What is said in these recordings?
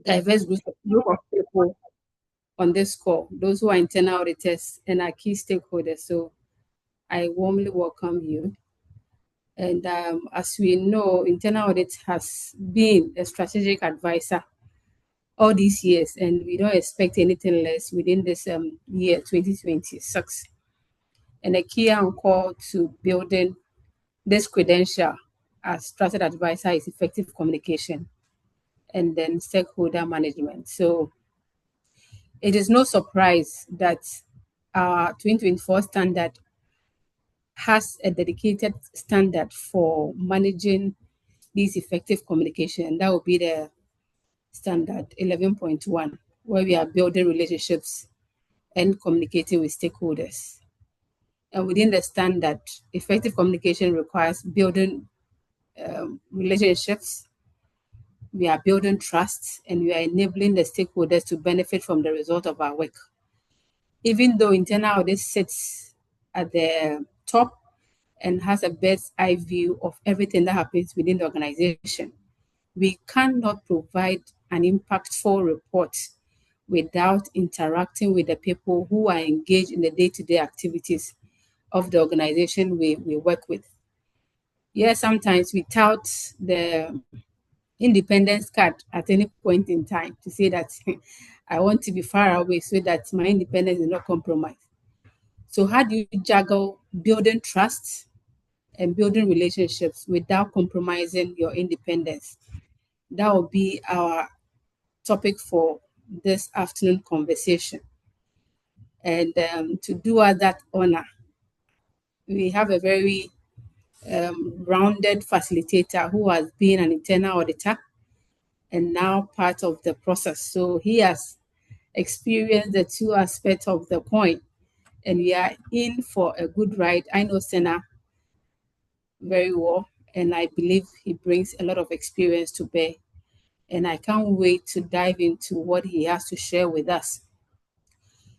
diverse group of people on this call, those who are internal auditors and our key stakeholders. So I warmly welcome you. And as we know, internal audit has been a strategic advisor all these years, and we don't expect anything less within this year 2026. And a key anchor to building this credential as trusted advisor is effective communication and then stakeholder management. So it is no surprise that our 2024 standard has a dedicated standard for managing this effective communication. That will be the standard 11.1, where we are building relationships and communicating with stakeholders. And within the standard, effective communication requires building relationships. We are building trust, and we are enabling the stakeholders to benefit from the result of our work. Even though internal audit sits at the top and has a bird's eye view of everything that happens within the organization, we cannot provide an impactful report without interacting with the people who are engaged in the day-to-day activities of the organization we work with. Yes, sometimes we tout the independence card at any point in time to say that I want to be far away so that my independence is not compromised. So how do you juggle building trust and building relationships without compromising your independence? That will be our topic for this afternoon conversation. And to do us that honor, we have a very rounded facilitator who has been an internal auditor and now part of the process. So he has experienced the two aspects of the coin, and we are in for a good ride. I know Sena very well, and I believe he brings a lot of experience to bear. And I can't wait to dive into what he has to share with us.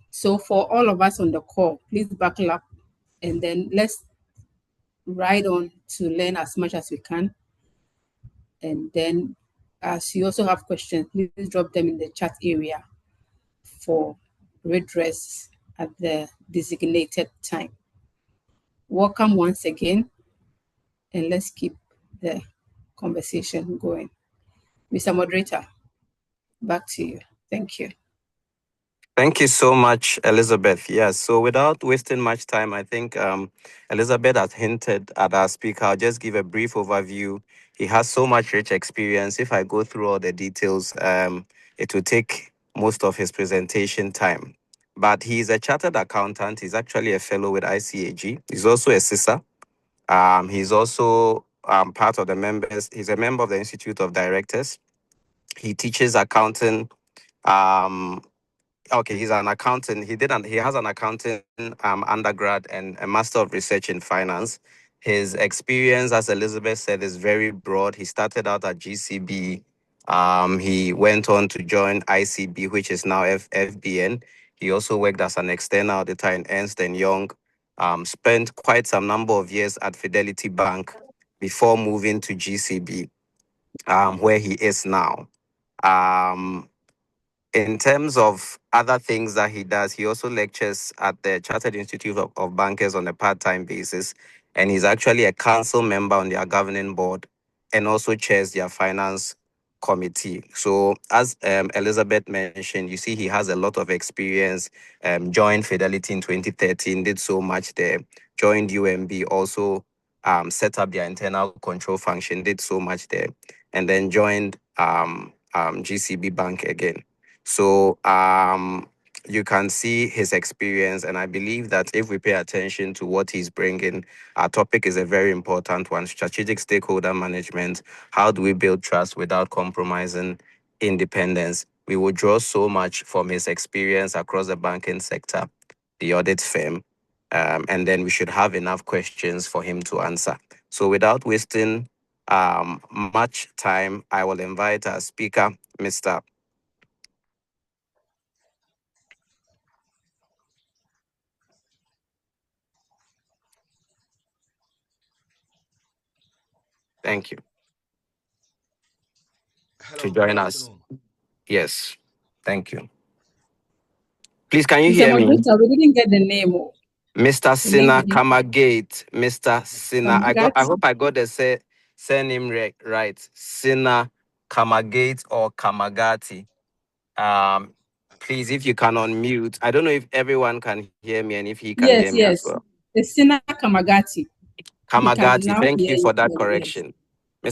So for all of us on the call, please buckle up and then let's ride on to learn as much as we can. And then as you also have questions, please drop them in the chat area for redress at the designated time. Welcome once again, and let's keep the conversation going. Mr. Moderator, back to you. Thank you. Thank you so much, Elizabeth. Yes, so without wasting much time, I think Elizabeth has hinted at our speaker. I'll just give a brief overview. He has so much rich experience. If I go through all the details, it will take most of his presentation time. But he's a chartered accountant. He's actually a fellow with ICAG. He's also a CISA. He's also part of the members. He's a member of the Institute of Directors. He teaches accounting. Okay, he's an accountant. He has an accounting undergrad and a master of research in finance. His experience, as Elizabeth said, is very broad. He started out at GCB. He went on to join ICB, which is now FBN. He also worked as an external auditor in Ernst & Young. Spent quite some number of years at Fidelity Bank before moving to GCB, where he is now. In terms of other things that he does, he also lectures at the Chartered Institute of Bankers on a part-time basis. And he's actually a council member on their governing board and also chairs their finance committee. So as Elizabeth mentioned, you see he has a lot of experience. Joined Fidelity in 2013, did so much there. Joined UMB, also set up their internal control function, did so much there. And then joined GCB Bank again. So you can see his experience, and I believe that if we pay attention to what he's bringing, our topic is a very important one: strategic stakeholder management. How do we build trust without compromising independence? We will draw so much from his experience across the banking sector, the audit firm, and then we should have enough questions for him to answer. So without wasting much time, I will invite our speaker, Mr. Thank you. Hello, To join us. Yes. Thank you. Please, can you Mr. hear me? Moderator, we didn't get the name. Mr. The name Sena we didn't. Kamagate. Mr. Sena. I Kamagate. hope I got the surname right. Sena Kamagate or Kamagati. Um, please, if you can unmute. I don't know if everyone can hear me and if he can hear Yes, me as yes. well. The Sena Kamagati. He can Kamagati, now thank hear you you for that clearly. Yes. correction.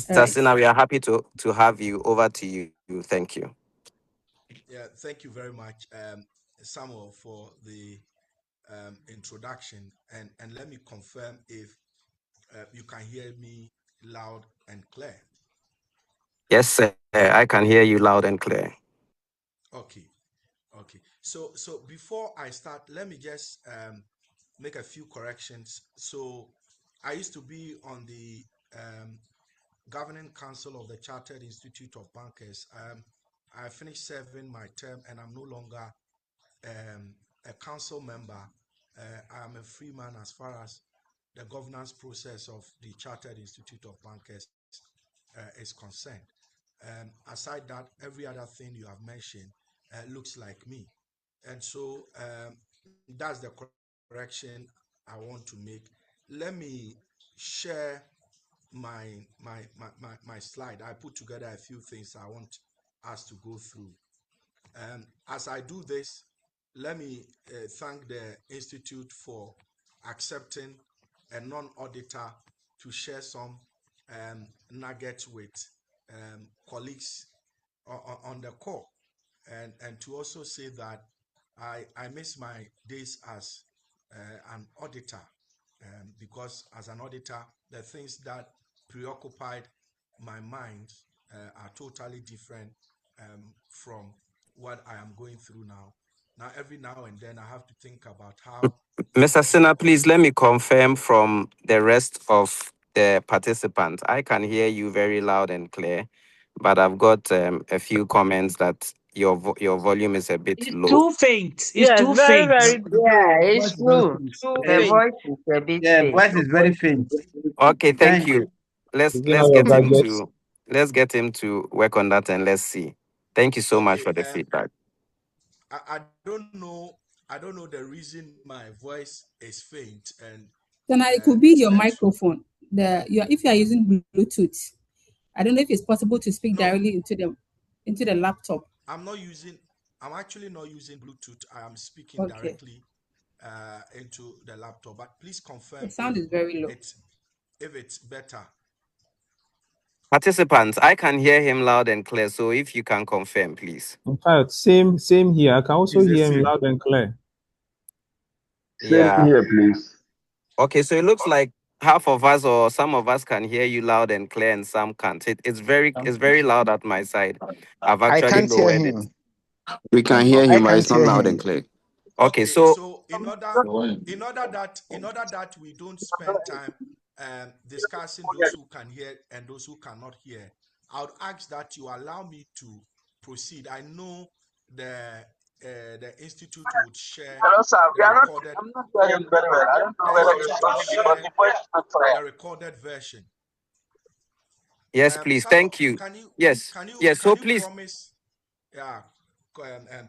All Mr. right. Sena, we are happy to have you. Over to you. Thank you. Yeah, thank you very much, Samuel, for the introduction. And let me confirm if you can hear me loud and clear. Yes, sir. I can hear you loud and clear. Okay, okay. So before I start, let me just make a few corrections. So I used to be on the governing council of the Chartered Institute of Bankers. I finished serving my term, and I'm no longer a council member. I'm a free man as far as the governance process of the Chartered Institute of Bankers is concerned. Aside that, every other thing you have mentioned looks like me. And so that's the correction I want to make. Let me share my slide. I put together a few things I want us to go through. As I do this, let me thank the Institute for accepting a non-auditor to share some nuggets with colleagues on the call, and to also say that I miss my days as an auditor, because as an auditor, the things that preoccupied my mind are totally different from what I am going through now. Now, every now and then, I have to think about how Mr. the Sena, please let me confirm from the rest of the participants. I can hear you very loud and clear, but I've got a few comments that your volume is a bit It's low. too faint. It's Yes, too very, faint. very. Yeah, it's true. Too The faint. voice is a bit Yeah, faint. voice is very faint. Okay, thank Thank you. Let's Is it not let's your get him gadget? to work on that and let's see. Thank you so much okay. for the feedback. I don't know. I don't know the reason my voice is faint, Then it could be your and so microphone. If you are using Bluetooth, I don't know if it's possible to speak no, directly into the laptop. I'm not using. I'm actually not using Bluetooth. I am speaking Okay. directly into the laptop. But please The confirm sound is very low. if it's better. Participants, I can hear him loud and clear. So if you can confirm, please. In fact, same here. I can also It's the hear him same. loud and clear. Same Yeah. here, please. Okay, so it looks like half of us or some of us can hear you loud and clear and some can't. It's very loud at my side. I've I actually can't hear lowered it. him. We can hear Okay. I him, but can't it's not hear loud and him. clear. Okay, Okay, so so in order that we don't spend time discussing those who can hear and those who cannot hear, I would ask that you allow me to proceed. I know the institute would share Hello, sir. We the are not. recorded. I'm not hearing very well. I don't know The whether you're institute would talking because share the voice is not clear. the recorded version. yes, please. Samuel, Thank you. can you Yes. can you Yes. can So you please, promise, yeah,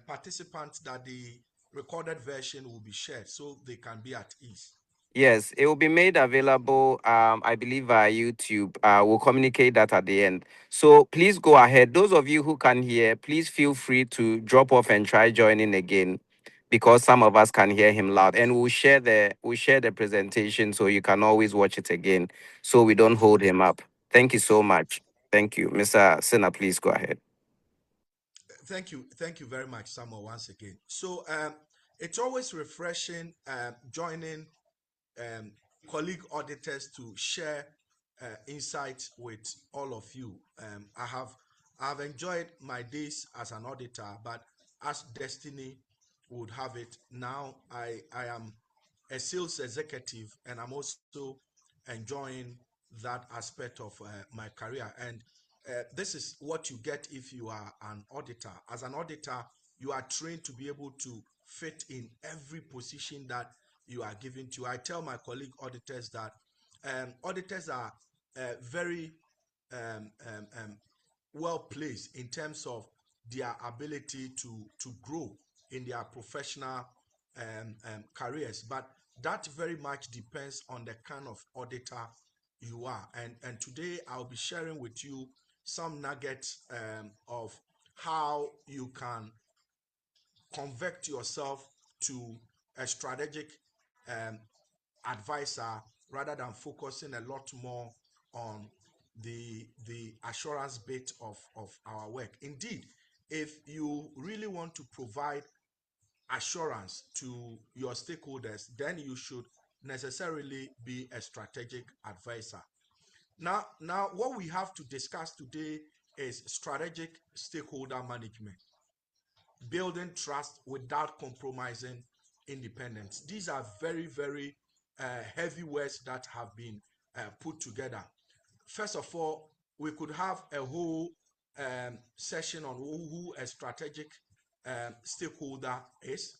participants that the recorded version will be shared so they can be at ease? yes, it will be made available, I believe, via YouTube. We'll communicate that at the end. So please go ahead. Those of you who can hear, please feel free to drop off and try joining again because some of us can hear him loud. And we'll share the presentation so you can always watch it again so we don't hold him up. Thank you so much. Thank you. Mr. Sena, please go ahead. Thank you very much, Samuel, once again. So it's always refreshing joining um, colleague auditors to share insights with all of you. I've enjoyed my days as an auditor, but as destiny would have it, now I am a sales executive, and I'm also enjoying that aspect of my career. And this is what you get if you are an auditor. As an auditor, you are trained to be able to fit in every position that you are given to. I tell my colleague auditors that auditors are very um, um, um, well placed in terms of their ability to grow in their professional careers. But that very much depends on the kind of auditor you are. And today I'll be sharing with you some nuggets of how you can convert yourself to a strategic um, advisor rather than focusing a lot more on the assurance bit of our work. Indeed, if you really want to provide assurance to your stakeholders, then you should necessarily be a strategic advisor. Now what we have to discuss today is strategic stakeholder management, building trust without compromising independence. These are very, very heavy words that have been put together. First of all, we could have a whole session on who a strategic stakeholder is.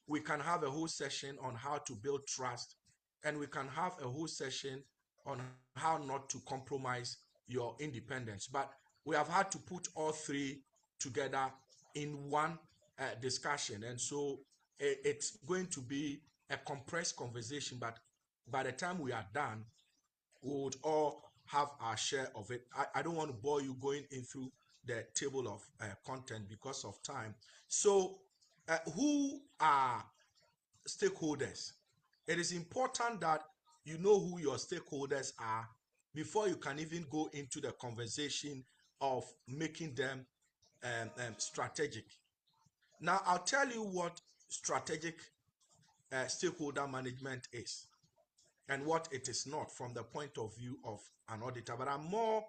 We can have a whole session on how to build trust, and we can have a whole session on how not to compromise your independence. But we have had to put all three together in one discussion, and so it's going to be a compressed conversation. But by the time we are done, we would all have our share of it. I don't want to bore you going in through the table of content because of time. So, who are stakeholders? It is important that you know who your stakeholders are before you can even go into the conversation of making them strategic. Now, I'll tell you what strategic stakeholder management is and what it is not from the point of view of an auditor, but I'm more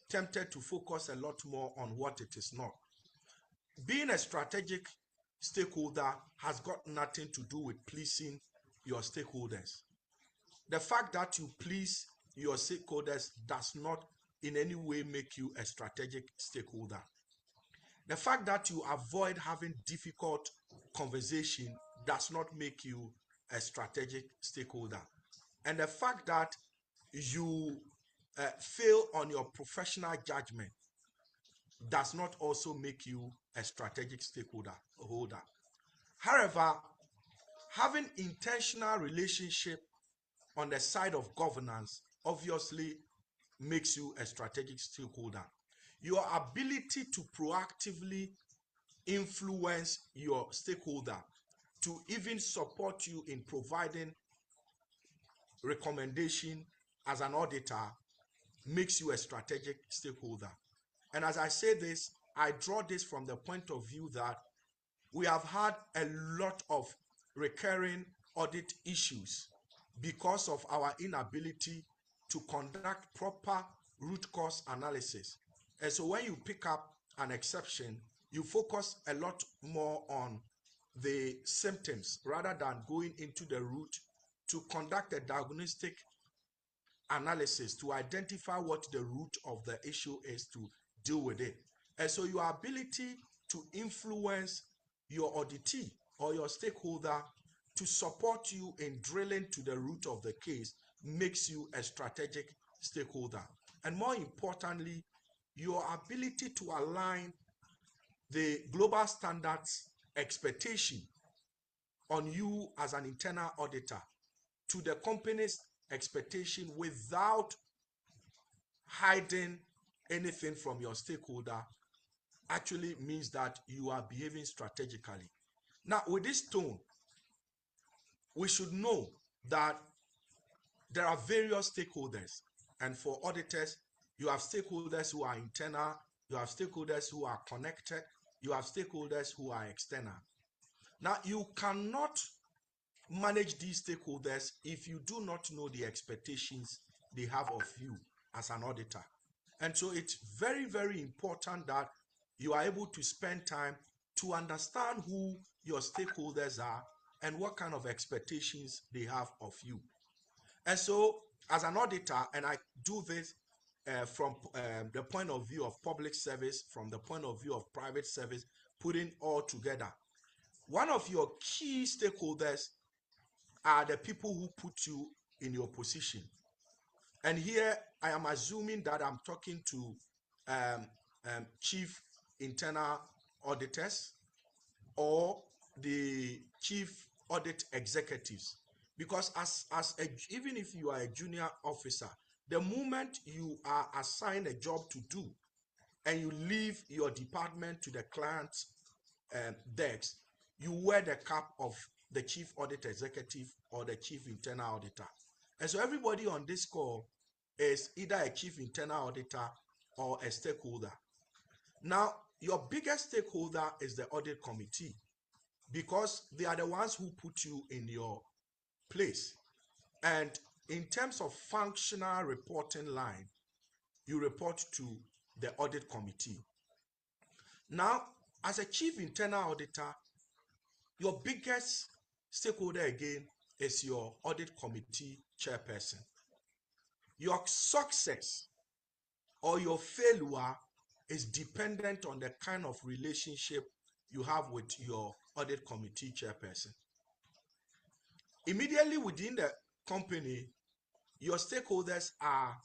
tempted to focus a lot more on what it is not. Being a strategic stakeholder has got nothing to do with pleasing your stakeholders. The fact that you please your stakeholders does not in any way make you a strategic stakeholder. The fact that you avoid having difficult conversation does not make you a strategic stakeholder. And the fact that you fail on your professional judgment does not also make you a strategic stakeholder. However, having intentional relationship on the side of governance obviously makes you a strategic stakeholder. Your ability to proactively influence your stakeholder to even support you in providing recommendation as an auditor makes you a strategic stakeholder. And as I say this, I draw this from the point of view that we have had a lot of recurring audit issues because of our inability to conduct proper root cause analysis. And so when you pick up an exception, you focus a lot more on the symptoms rather than going into the root to conduct a diagnostic analysis to identify what the root of the issue is to deal with it. And so your ability to influence your auditee or your stakeholder to support you in drilling to the root of the case makes you a strategic stakeholder. And more importantly, your ability to align the global standards expectation on you as an internal auditor to the company's expectation without hiding anything from your stakeholder actually means that you are behaving strategically. Now, with this tone, we should know that there are various stakeholders. And for auditors, you have stakeholders who are internal, you have stakeholders who are connected, you have stakeholders who are external. Now, you cannot manage these stakeholders if you do not know the expectations they have of you as an auditor. And so it's very, very important that you are able to spend time to understand who your stakeholders are and what kind of expectations they have of you. And so as an auditor, and I do this from the point of view of public service, from the point of view of private service, putting all together, one of your key stakeholders are the people who put you in your position. And here I am assuming that I'm talking to chief internal auditors or the chief audit executives. Because even if you are a junior officer, the moment you are assigned a job to do and you leave your department to the client's desk, you wear the cap of the chief audit executive or the chief internal auditor. And so everybody on this call is either a chief internal auditor or a stakeholder. Now, your biggest stakeholder is the audit committee, because they are the ones who put you in your place. And in terms of functional reporting line, you report to the audit committee. Now, as a chief internal auditor, your biggest stakeholder again is your audit committee chairperson. Your success or your failure is dependent on the kind of relationship you have with your audit committee chairperson. Immediately within the company, your stakeholders are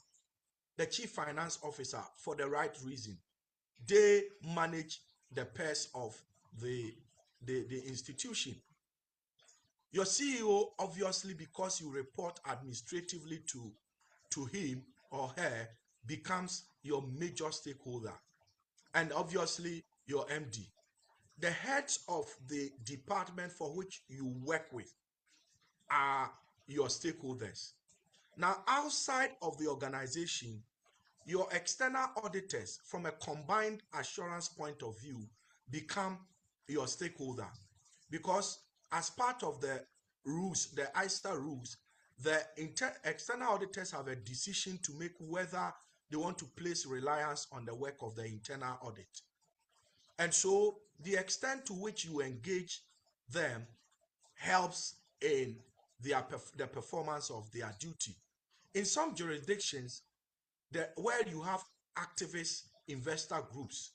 the chief finance officer for the right reason. They manage the purse of the institution. Your CEO, obviously, because you report administratively to him or her, becomes your major stakeholder. And obviously, your MD. The heads of the department for which you work with are your stakeholders. Now, outside of the organization, your external auditors, from a combined assurance point of view, become your stakeholder, because as part of the rules, the IIA rules, the external auditors have a decision to make whether they want to place reliance on the work of the internal audit. And so the extent to which you engage them helps in the performance of their duty. In some jurisdictions, where you have activist investor groups,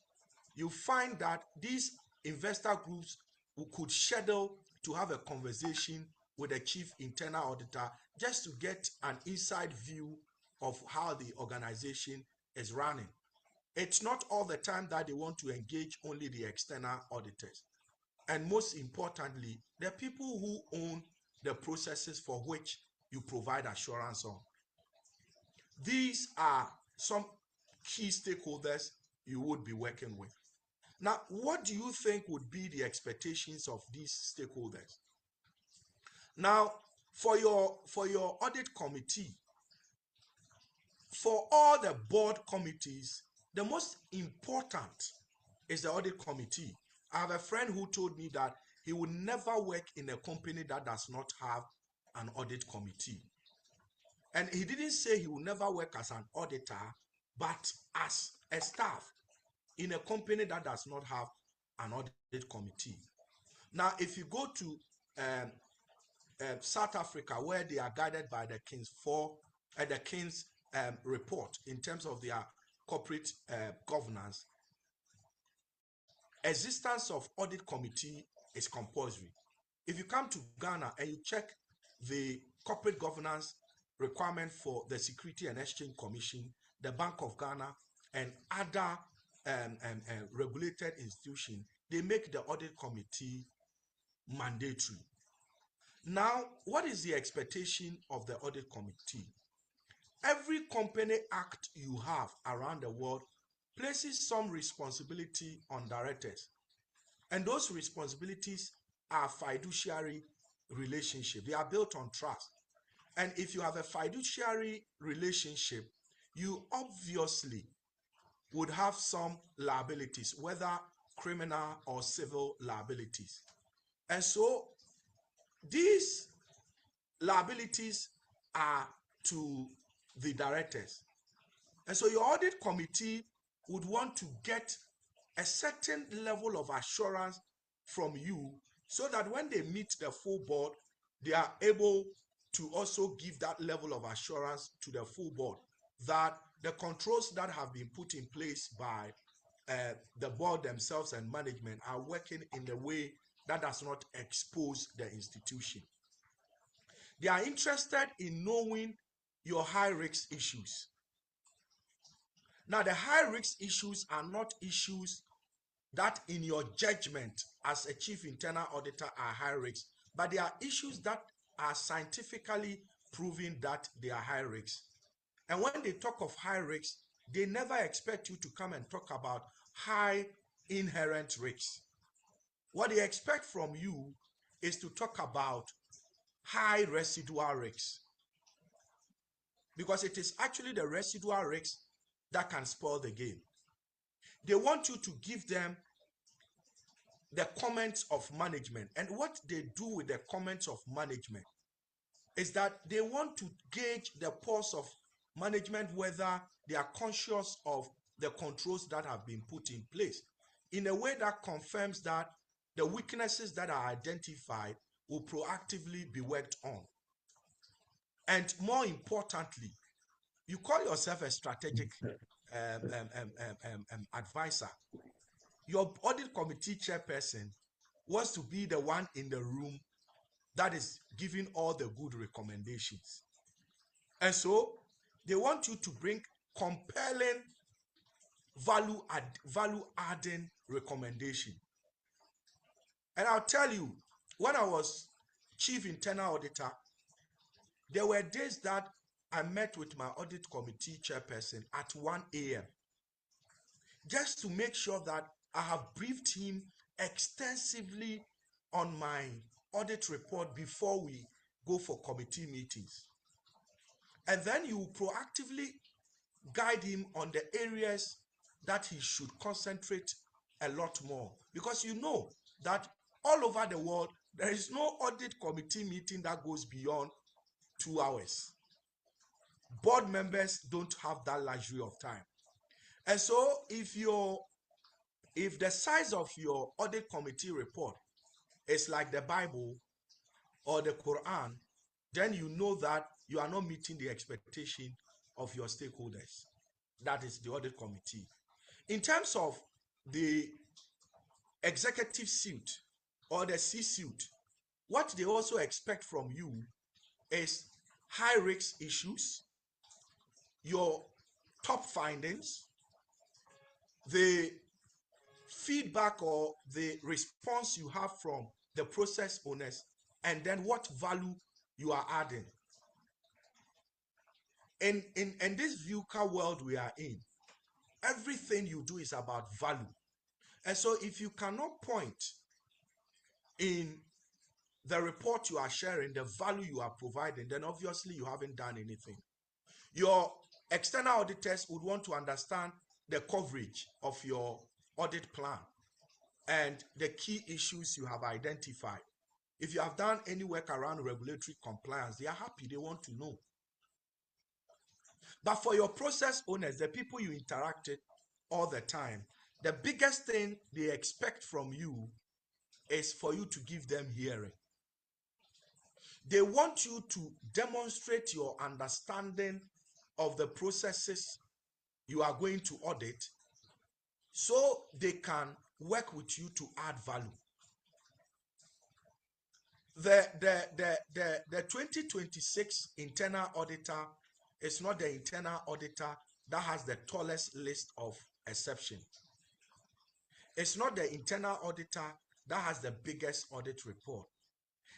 you find that these investor groups could schedule to have a conversation with the chief internal auditor just to get an inside view of how the organization is running. It's not all the time that they want to engage only the external auditors. And most importantly, the people who own the processes for which you provide assurance on. These are some key stakeholders you would be working with. Now, what do you think would be the expectations of these stakeholders? Now, for your audit committee, for all the board committees, the most important is the audit committee. I have a friend who told me that he would never work in a company that does not have an audit committee. And he didn't say he will never work as an auditor, but as a staff in a company that does not have an audit committee. Now, if you go to South Africa, where they are guided by the King's report in terms of their corporate governance, existence of audit committee is compulsory. If you come to Ghana and you check the corporate governance requirement for the Security and Exchange Commission, the Bank of Ghana, and other regulated institutions, they make the audit committee mandatory. Now, what is the expectation of the audit committee? Every company act you have around the world places some responsibility on directors. And those responsibilities are fiduciary relationship. They are built on trust. And if you have a fiduciary relationship, you obviously would have some liabilities, whether criminal or civil liabilities. And so these liabilities are to the directors. And so your audit committee would want to get a certain level of assurance from you, so that when they meet the full board, they are able to also give that level of assurance to the full board that the controls that have been put in place by the board themselves and management are working in a way that does not expose the institution. They are interested in knowing your high-risk issues. Now, the high-risk issues are not issues that in your judgment as a chief internal auditor are high risk, but there are issues that are scientifically proven that they are high risk. And when they talk of high risk, they never expect you to come and talk about high inherent risks. What they expect from you is to talk about high residual risks, because it is actually the residual risks that can spoil the game. They want you to give them the comments of management. And what they do with the comments of management is that they want to gauge the pulse of management, whether they are conscious of the controls that have been put in place in a way that confirms that the weaknesses that are identified will proactively be worked on. And more importantly, you call yourself a strategic advisor. Your audit committee chairperson wants to be the one in the room that is giving all the good recommendations. And so they want you to bring compelling value-adding recommendation. And I'll tell you, when I was chief internal auditor, there were days that I met with my audit committee chairperson at 1 a.m. just to make sure that I have briefed him extensively on my audit report before we go for committee meetings. And then you proactively guide him on the areas that he should concentrate a lot more. Because you know that all over the world, there is no audit committee meeting that goes beyond 2 hours. Board members don't have that luxury of time. And so if the size of your audit committee report is like the Bible or the Quran, then you know that you are not meeting the expectation of your stakeholders. That is the audit committee. In terms of the executive suite or the C-suite, what they also expect from you is high risk issues, your top findings, the feedback or the response you have from the process owners, and then what value you are adding. In this VUCA world we are in, everything you do is about value. And so if you cannot point in the report you are sharing the value you are providing, then obviously you haven't done anything. Your external auditors would want to understand the coverage of your audit plan and the key issues you have identified. If you have done any work around regulatory compliance, they are happy, they want to know. But for your process owners, the people you interacted all the time, the biggest thing they expect from you is for you to give them hearing. They want you to demonstrate your understanding of the processes you are going to audit so they can work with you to add value. The 2026 internal auditor is not the internal auditor that has the tallest list of exceptions. It's not the internal auditor that has the biggest audit report.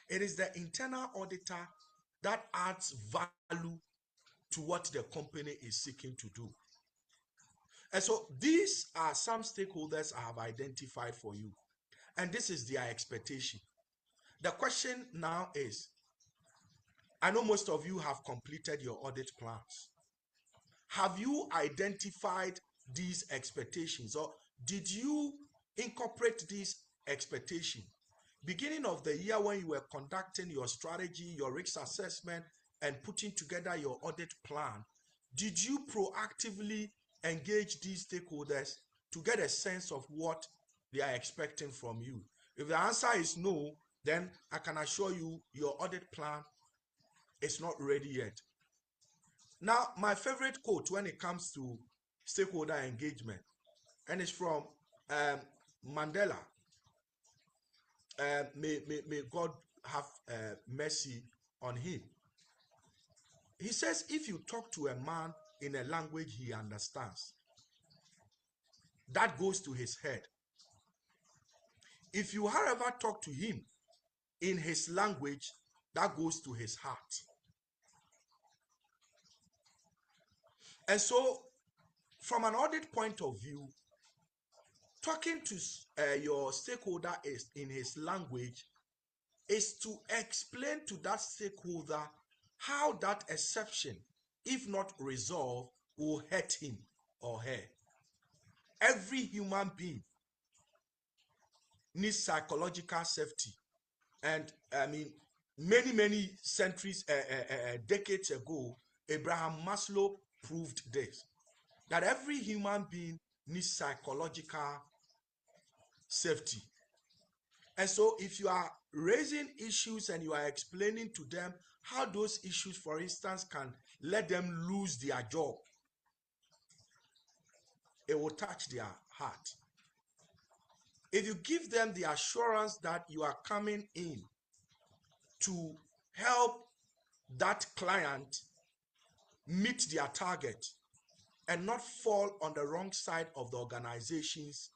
It is the internal auditor that adds value to what the company is seeking to do. And so these are some stakeholders I have identified for you. And this is their expectation. The question now is, I know most of you have completed your audit plans. Have you identified these expectations, or did you incorporate these expectations? Beginning of the year when you were conducting your strategy, your risk assessment, and putting together your audit plan, did you proactively engage these stakeholders to get a sense of what they are expecting from you? If the answer is no, then I can assure you your audit plan is not ready yet. Now, my favorite quote when it comes to stakeholder engagement, and it's from Mandela. May God have mercy on him. He says, if you talk to a man in a language he understands, that goes to his head. if you however talk to him in his language, that goes to his heart. And so, from an audit point of view, talking to your stakeholder is in his language is to explain to that stakeholder how that exception, if not resolved, will hurt him or her. Every human being needs psychological safety. And I mean, many centuries, decades ago, Abraham Maslow proved this, that every human being needs psychological safety. And so if you are raising issues and you are explaining to them how those issues, for instance, can let them lose their job, it will touch their heart. If you give them the assurance that you are coming in to help that client meet their target and not fall on the wrong side of the organization's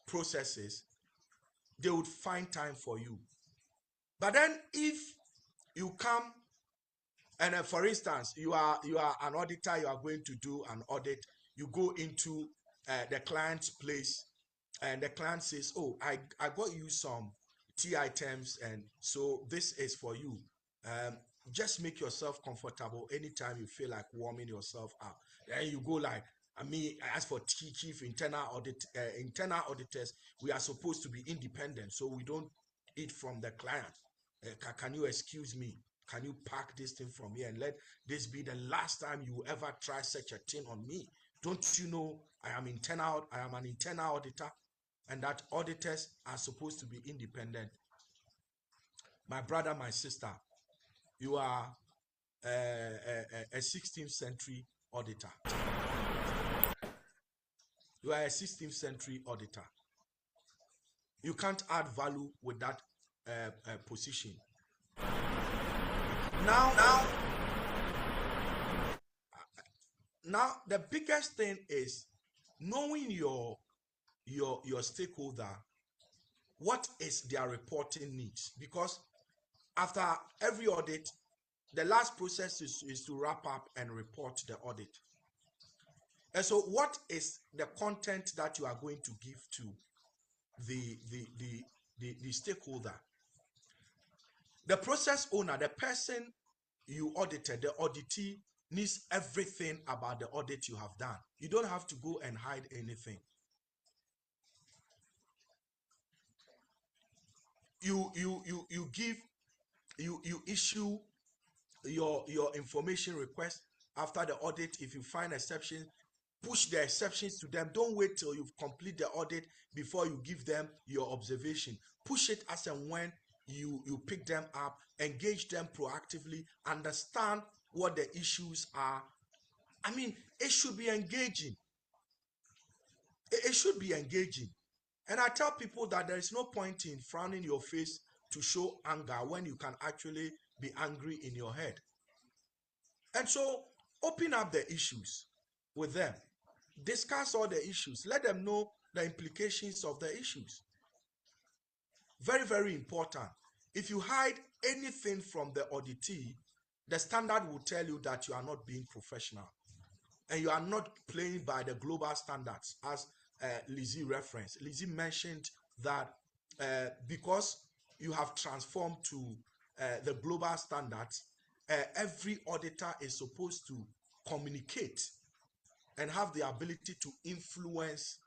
processes, they would find time for you. But then if you come and for instance, you are an auditor, you are going to do an audit, you go into the client's place and the client says, oh, I got you some tea items and so this is for you. Just make yourself comfortable anytime you feel like warming yourself up. Then you go like, as for chief internal auditors, we are supposed to be independent, so we don't eat from the client. Can you excuse me? Can you pack this thing from here and let this be the last time you ever try such a thing on me? Don't you know I am an internal auditor, and that auditors are supposed to be independent? My brother, my sister, you are a 16th century auditor. You are a 16th century auditor. You can't add value with that position. Now, the biggest thing is knowing your stakeholder, what is their reporting needs? Because after every audit, the last process is to wrap up and report the audit. And so what is the content that you are going to give to the stakeholder? The process owner, the person you audited, the auditee, needs everything about the audit you have done. You don't have to go and hide anything. You issue your information request after the audit. If you find exceptions, push the exceptions to them. Don't wait till you complete the audit before you give them your observation. Push it as and when you pick them up, engage them proactively, understand what the issues are. I mean, it should be engaging. It should be engaging. And I tell people that there is no point in frowning your face to show anger when you can actually be angry in your head. And so open up the issues with them. Discuss all the issues. Let them know the implications of the issues. Very, very important. If you hide anything from the auditee, the standard will tell you that you are not being professional and you are not playing by the global standards, as Lizzie referenced. Lizzie mentioned that because you have transformed to the global standards, every auditor is supposed to communicate and have the ability to influence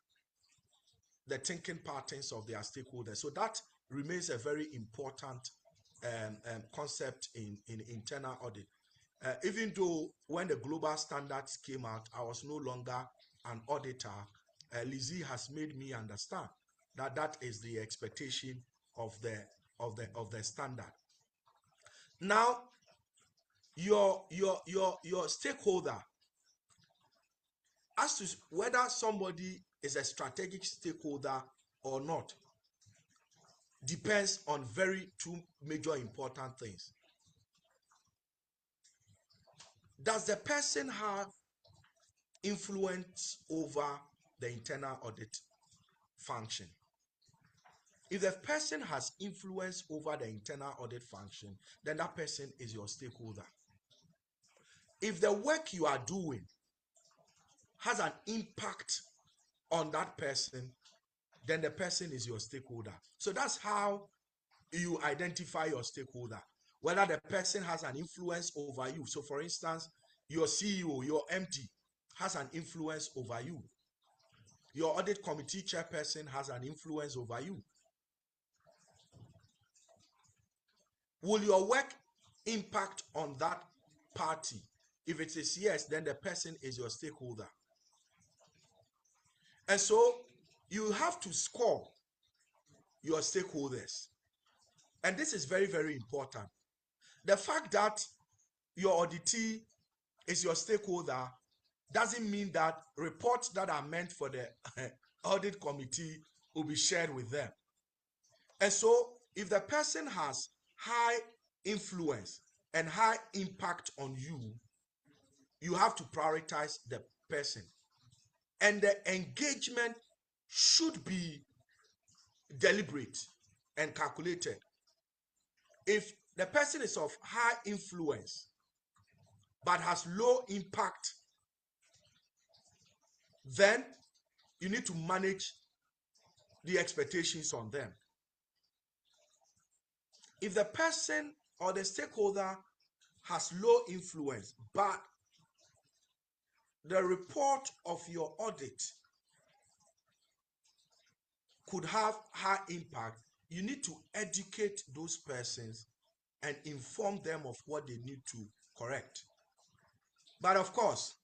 the thinking patterns of their stakeholders. So that remains a very important concept in internal audit. Even though when the global standards came out, I was no longer an auditor, Lizzie has made me understand that that is the expectation of the standard. Now, your stakeholder, as to whether somebody is a strategic stakeholder or not, depends on two major important things. Does the person have influence over the internal audit function? If the person has influence over the internal audit function, then that person is your stakeholder. If the work you are doing has an impact on that person, then the person is your stakeholder. So that's how you identify your stakeholder, whether the person has an influence over you. So for instance, your CEO, your MD has an influence over you. Your audit committee chairperson has an influence over you. Will your work impact on that party? If it is yes, then the person is your stakeholder. And so you have to score your stakeholders. And this is very, very important. The fact that your auditee is your stakeholder doesn't mean that reports that are meant for the audit committee will be shared with them. And so if the person has high influence and high impact on you, you have to prioritize the person. And the engagement should be deliberate and calculated. If the person is of high influence but has low impact, then you need to manage the expectations on them. If the person or the stakeholder has low influence, but the report of your audit could have high impact, you need to educate those persons and inform them of what they need to correct. But of course,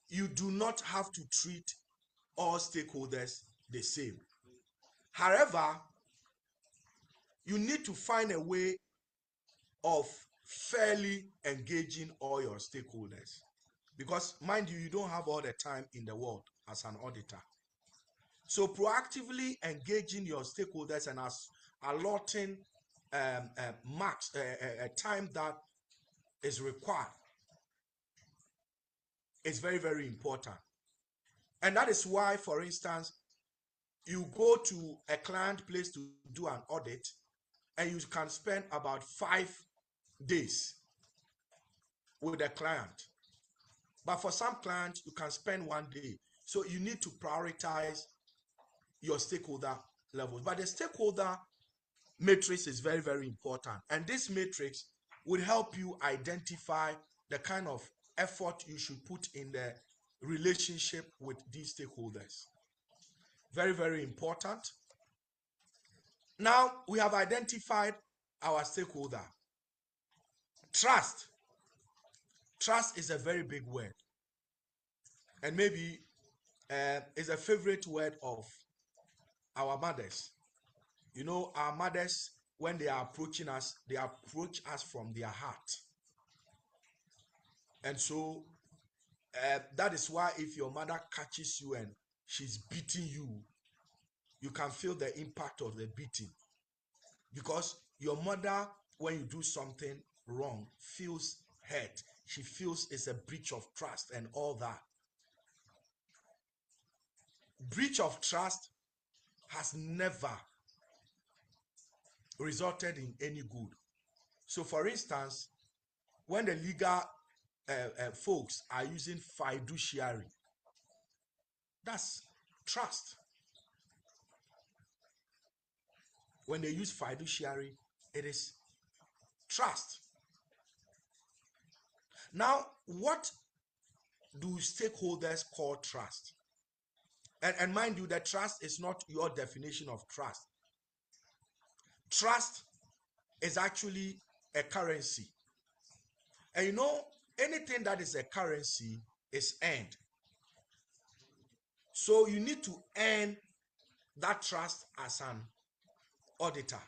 you do not have to treat all stakeholders the same. However, you need to find a way of fairly engaging all your stakeholders. Because mind you, you don't have all the time in the world as an auditor. So proactively engaging your stakeholders and allotting a time that is required is very, very important. And that is why, for instance, you go to a client place to do an audit and you can spend about 5 days with the client. But for some clients, you can spend 1 day. So you need to prioritize your stakeholder levels. But the stakeholder matrix is very, very important. And this matrix would help you identify the kind of effort you should put in the relationship with these stakeholders. Very, very important. Now we have identified our stakeholder. Trust. Trust is a very big word. And maybe is a favorite word of our mothers. You know, our mothers, when they are approaching us, they approach us from their heart. And so that is why if your mother catches you and she's beating you, you can feel the impact of the beating. Because your mother, when you do something wrong, feels hurt. She feels it's a breach of trust and all that. Breach of trust has never resulted in any good. So for instance, when the legal folks are using fiduciary, that's trust. When they use fiduciary, it is trust. Now, what do stakeholders call trust? And mind you, that trust is not your definition of trust. Trust is actually a currency. And you know, anything that is a currency is earned. So you need to earn that trust as an auditor.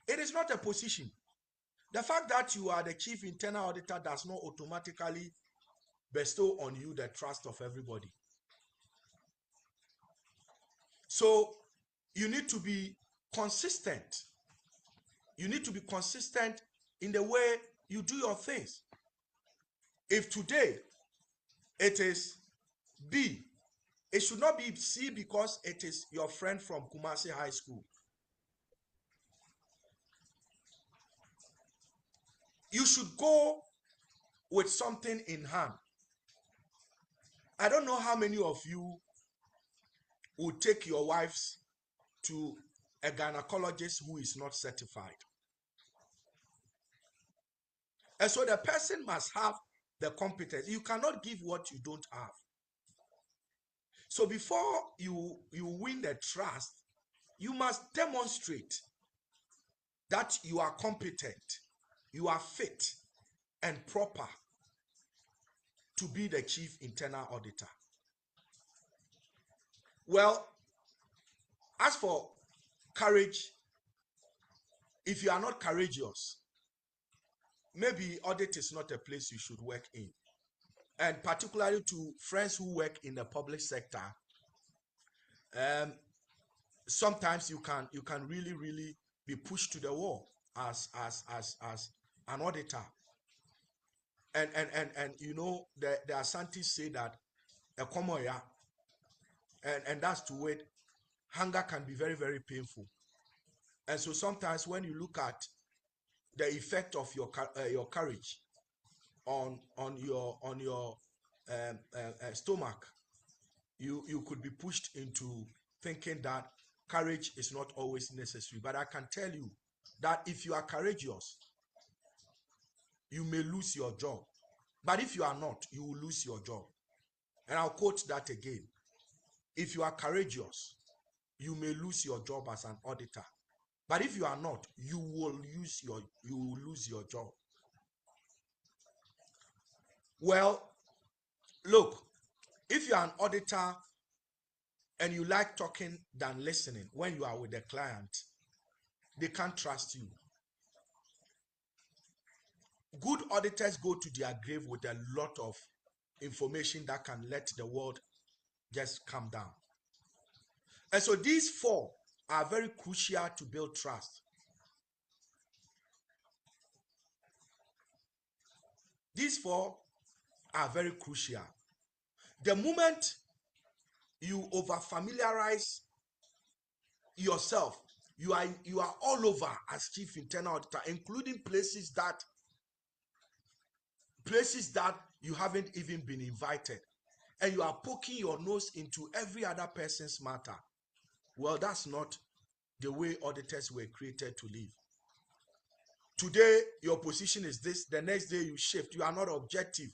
It is not a position. The fact that you are the chief internal auditor does not automatically bestow on you the trust of everybody. So you need to be consistent. You need to be consistent in the way you do your things. If today it is B It should not be C because it is your friend from Kumasi High School. You should go with something in hand. I don't know how many of you would take your wives to a gynecologist who is not certified. And so the person must have the competence. You cannot give what you don't have. So before you win the trust, you must demonstrate that you are competent, you are fit and proper to be the chief internal auditor. Well, as for courage, if you are not courageous, maybe audit is not a place you should work in. And particularly to friends who work in the public sector, sometimes you can really be pushed to the wall as an auditor. And you know, the Asantis say that a komoya, and that's to it, hunger can be very, very painful. And so sometimes when you look at the effect of your courage on your stomach, you could be pushed into thinking that courage is not always necessary. But I can tell you that if you are courageous, you may lose your job. But if you are not, you will lose your job. And I'll quote that again. If you are courageous, you may lose your job as an auditor. But if you are not, you will lose your job. Well, look, if you are an auditor and you like talking than listening when you are with the client, they can't trust you. Good auditors go to their grave with a lot of information that can let the world just calm down. And so these four are very crucial to build trust. These four are very crucial. The moment you over-familiarize yourself, you are all over as chief internal auditor, including places that you haven't even been invited, and you are poking your nose into every other person's matter. Well, that's not the way auditors were created to live. Today, your position is this. The next day, you shift. You are not objective.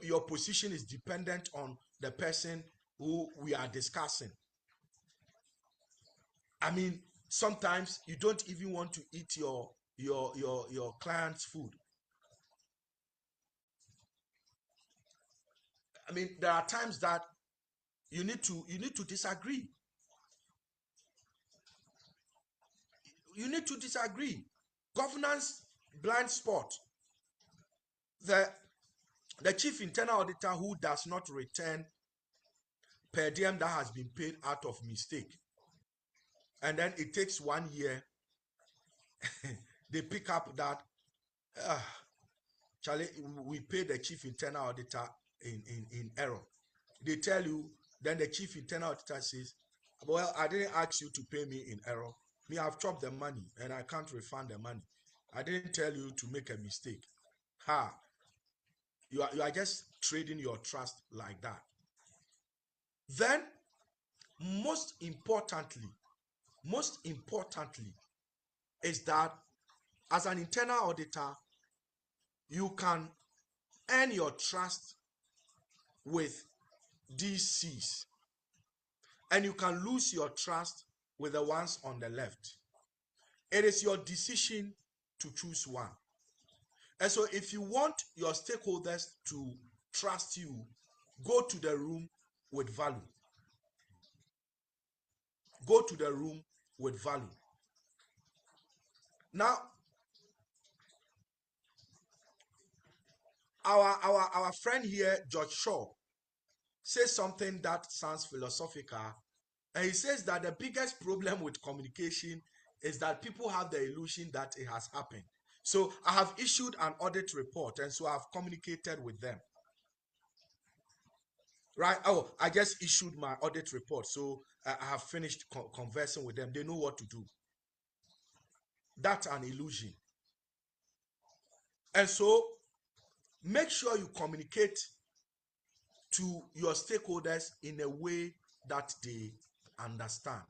Your position is dependent on the person who we are discussing. I mean, sometimes you don't even want to eat your client's food. I mean, there are times that you need to disagree. You need to disagree. Governance blind spot. The chief internal auditor who does not return per diem that has been paid out of mistake, and then it takes 1 year, they pick up that Charlie, we paid the chief internal auditor in error. They tell you, then the chief internal auditor says, well, I didn't ask you to pay me in error. Me, I've chopped the money and I can't refund the money. I didn't tell you to make a mistake. You are just trading your trust like that. Then, most importantly, is that as an internal auditor, you can earn your trust with these C's, and you can lose your trust with the ones on the left. It is your decision to choose one. And so if you want your stakeholders to trust you, go to the room with value. Go to the room with value. Now, our friend here, George Shaw, says something that sounds philosophical. And he says that the biggest problem with communication is that people have the illusion that it has happened. So I have issued an audit report, and so I've communicated with them. right? Oh, I just issued my audit report, so I have finished conversing with them. They know what to do. That's an illusion. And so make sure you communicate to your stakeholders in a way that they understand.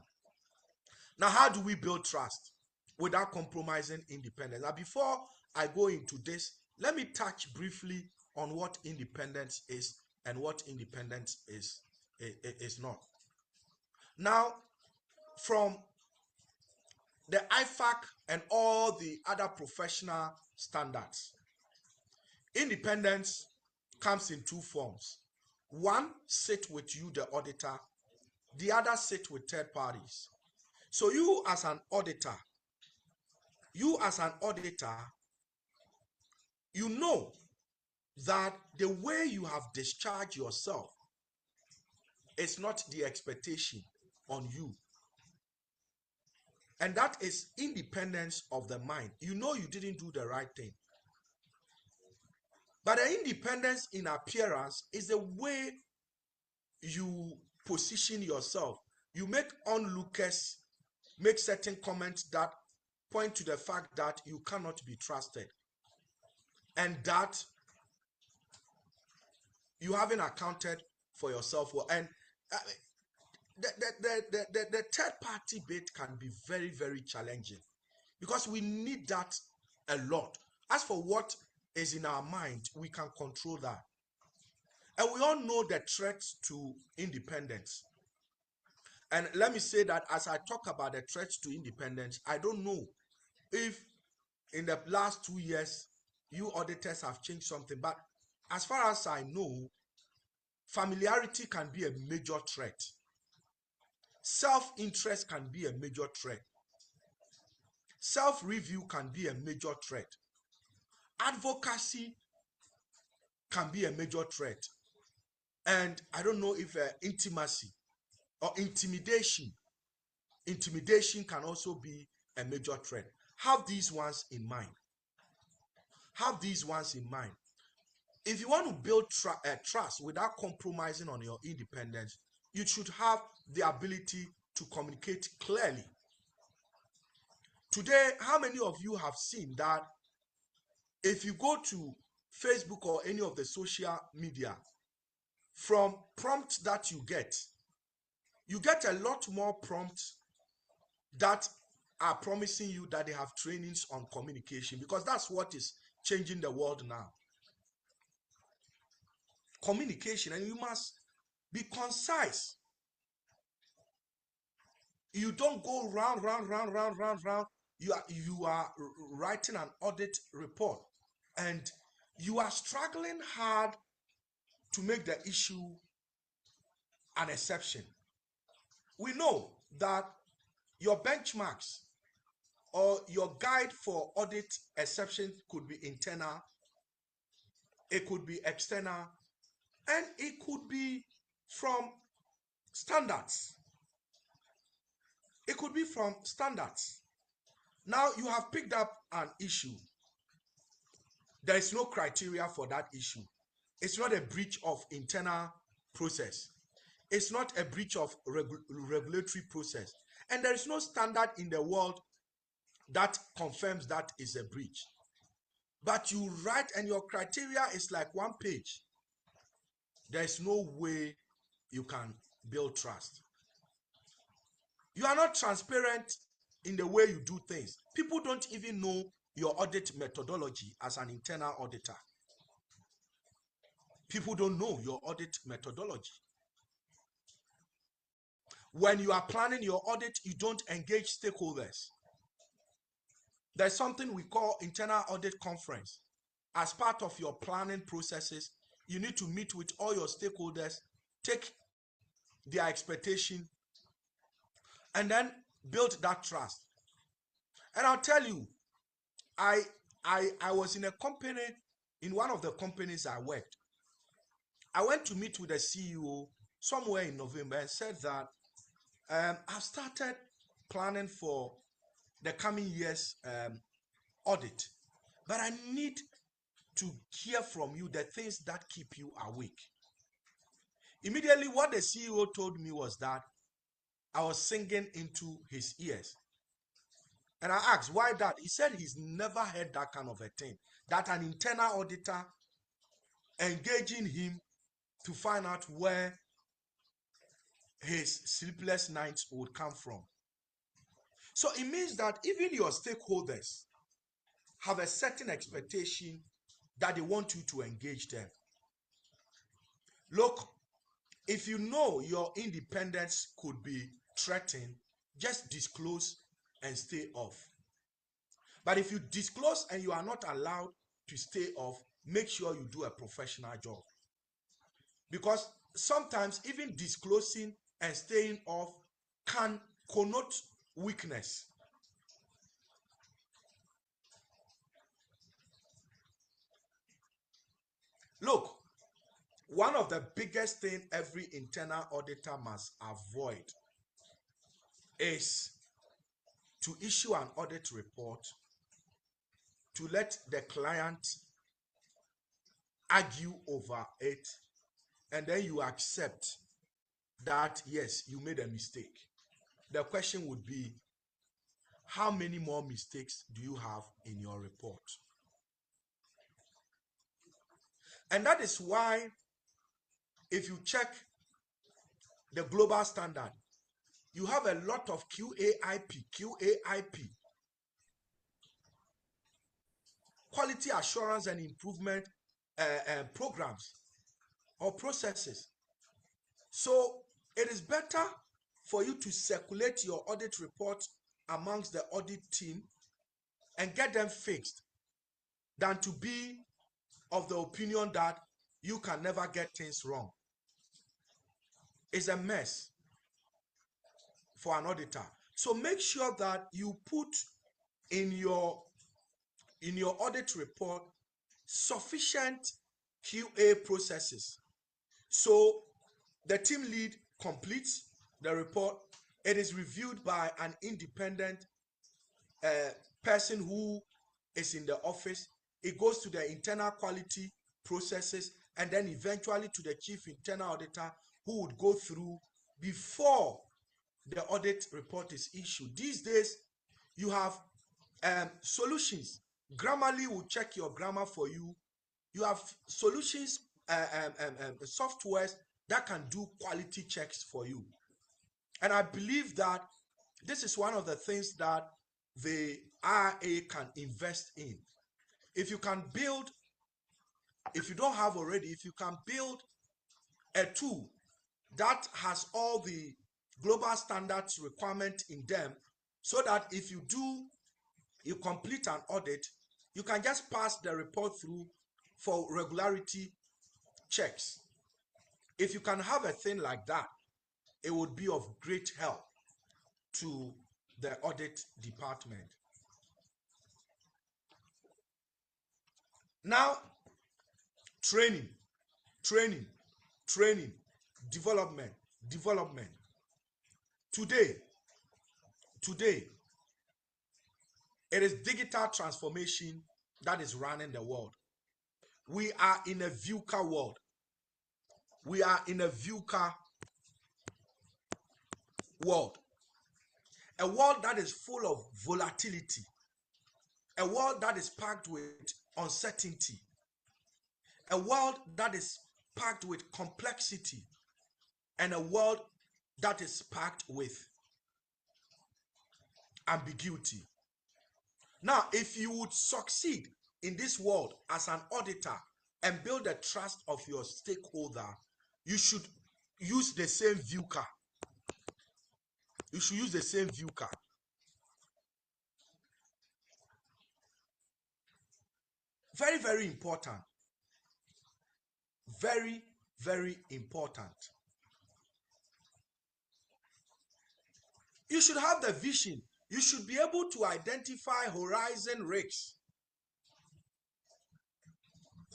Now, how do we build trust without compromising independence? Now, before I go into this, let me touch briefly on what independence is and what independence is not. Now, from the IFAC and all the other professional standards, independence comes in two forms. One, sit with you, the auditor. The other, sit with third parties. So you as an auditor, you know that the way you have discharged yourself is not the expectation on you. And that is independence of the mind. You know you didn't do the right thing. But the independence in appearance is the way you position yourself. You make onlookers make certain comments that point to the fact that you cannot be trusted and that you haven't accounted for yourself well. And the third party bit can be very, very challenging because we need that a lot. As for what is in our mind, we can control that. And we all know the threats to independence. And let me say that as I talk about the threats to independence, I don't know if in the last 2 years, you auditors have changed something. But as far as I know, familiarity can be a major threat. Self-interest can be a major threat. Self-review can be a major threat. Advocacy can be a major threat. And I don't know if intimacy or intimidation can also be a major threat. Have these ones in mind. Have these ones in mind. If you want to build trust without compromising on your independence, you should have the ability to communicate clearly. Today, how many of you have seen that if you go to Facebook or any of the social media, from prompts that you get a lot more prompts that are promising you that they have trainings on communication, because that's what is changing the world now. Communication, and you must be concise. You don't go round. You are writing an audit report and you are struggling hard to make the issue an exception. We know that your benchmarks or your guide for audit exception could be internal, it could be external, and it could be from standards. It could be from standards. Now you have picked up an issue. There is no criteria for that issue. It's not a breach of internal process. It's not a breach of regulatory process. And there is no standard in the world that confirms that is a breach. But you write and your criteria is like one page. There is no way you can build trust. You are not transparent in the way you do things. People don't even know your audit methodology as an internal auditor. People don't know your audit methodology. When you are planning your audit, you don't engage stakeholders. There's something we call internal audit conference. As part of your planning processes, you need to meet with all your stakeholders, take their expectation, and then build that trust. And I'll tell you, I was in a company, in one of the companies I worked. I went to meet with the CEO somewhere in November and said that I've started planning for the coming year's audit, but I need to hear from you the things that keep you awake. Immediately, what the CEO told me was that I was singing into his ears. And I asked, why that? He said he's never heard that kind of a thing, that an internal auditor engaging him to find out where his sleepless nights would come from. So it means that even your stakeholders have a certain expectation that they want you to engage them. Look, if you know your independence could be threatened, just disclose and stay off. But if you disclose and you are not allowed to stay off, make sure you do a professional job. Because sometimes even disclosing and staying off can connote weakness. Look, one of the biggest things every internal auditor must avoid is to issue an audit report to let the client argue over it, and then you accept that, yes, you made a mistake. The question would be, how many more mistakes do you have in your report? And that is why, if you check the global standard, you have a lot of QAIP, quality assurance and improvement programs or processes. So it is better for you to circulate your audit report amongst the audit team and get them fixed than to be of the opinion that you can never get things wrong. It's a mess for an auditor. So make sure that you put in your audit report sufficient QA processes. So the team lead completes the report. It is reviewed by an independent person who is in the office. It goes to the internal quality processes and then eventually to the chief internal auditor, who would go through before the audit report is issued. These days, you have solutions. Grammarly will check your grammar for you. You have solutions, softwares that can do quality checks for you. And I believe that this is one of the things that the IIA can invest in. If you can build, if you don't have already, if you can build a tool that has all the global standards requirement in them, so that if you complete an audit, you can just pass the report through for regularity checks. If you can have a thing like that, it would be of great help to the audit department. Now, training, development. Today, it is digital transformation that is running the world. We are in a VUCA world. We are in a VUCA world. A world that is full of volatility. A world that is packed with uncertainty. A world that is packed with complexity. And a world that is packed with ambiguity. Now, if you would succeed in this world as an auditor and build the trust of your stakeholder, you should use the same VUCA. You should use the same VUCA. Very, very important. Very, very important. You should have the vision. You should be able to identify horizon risks.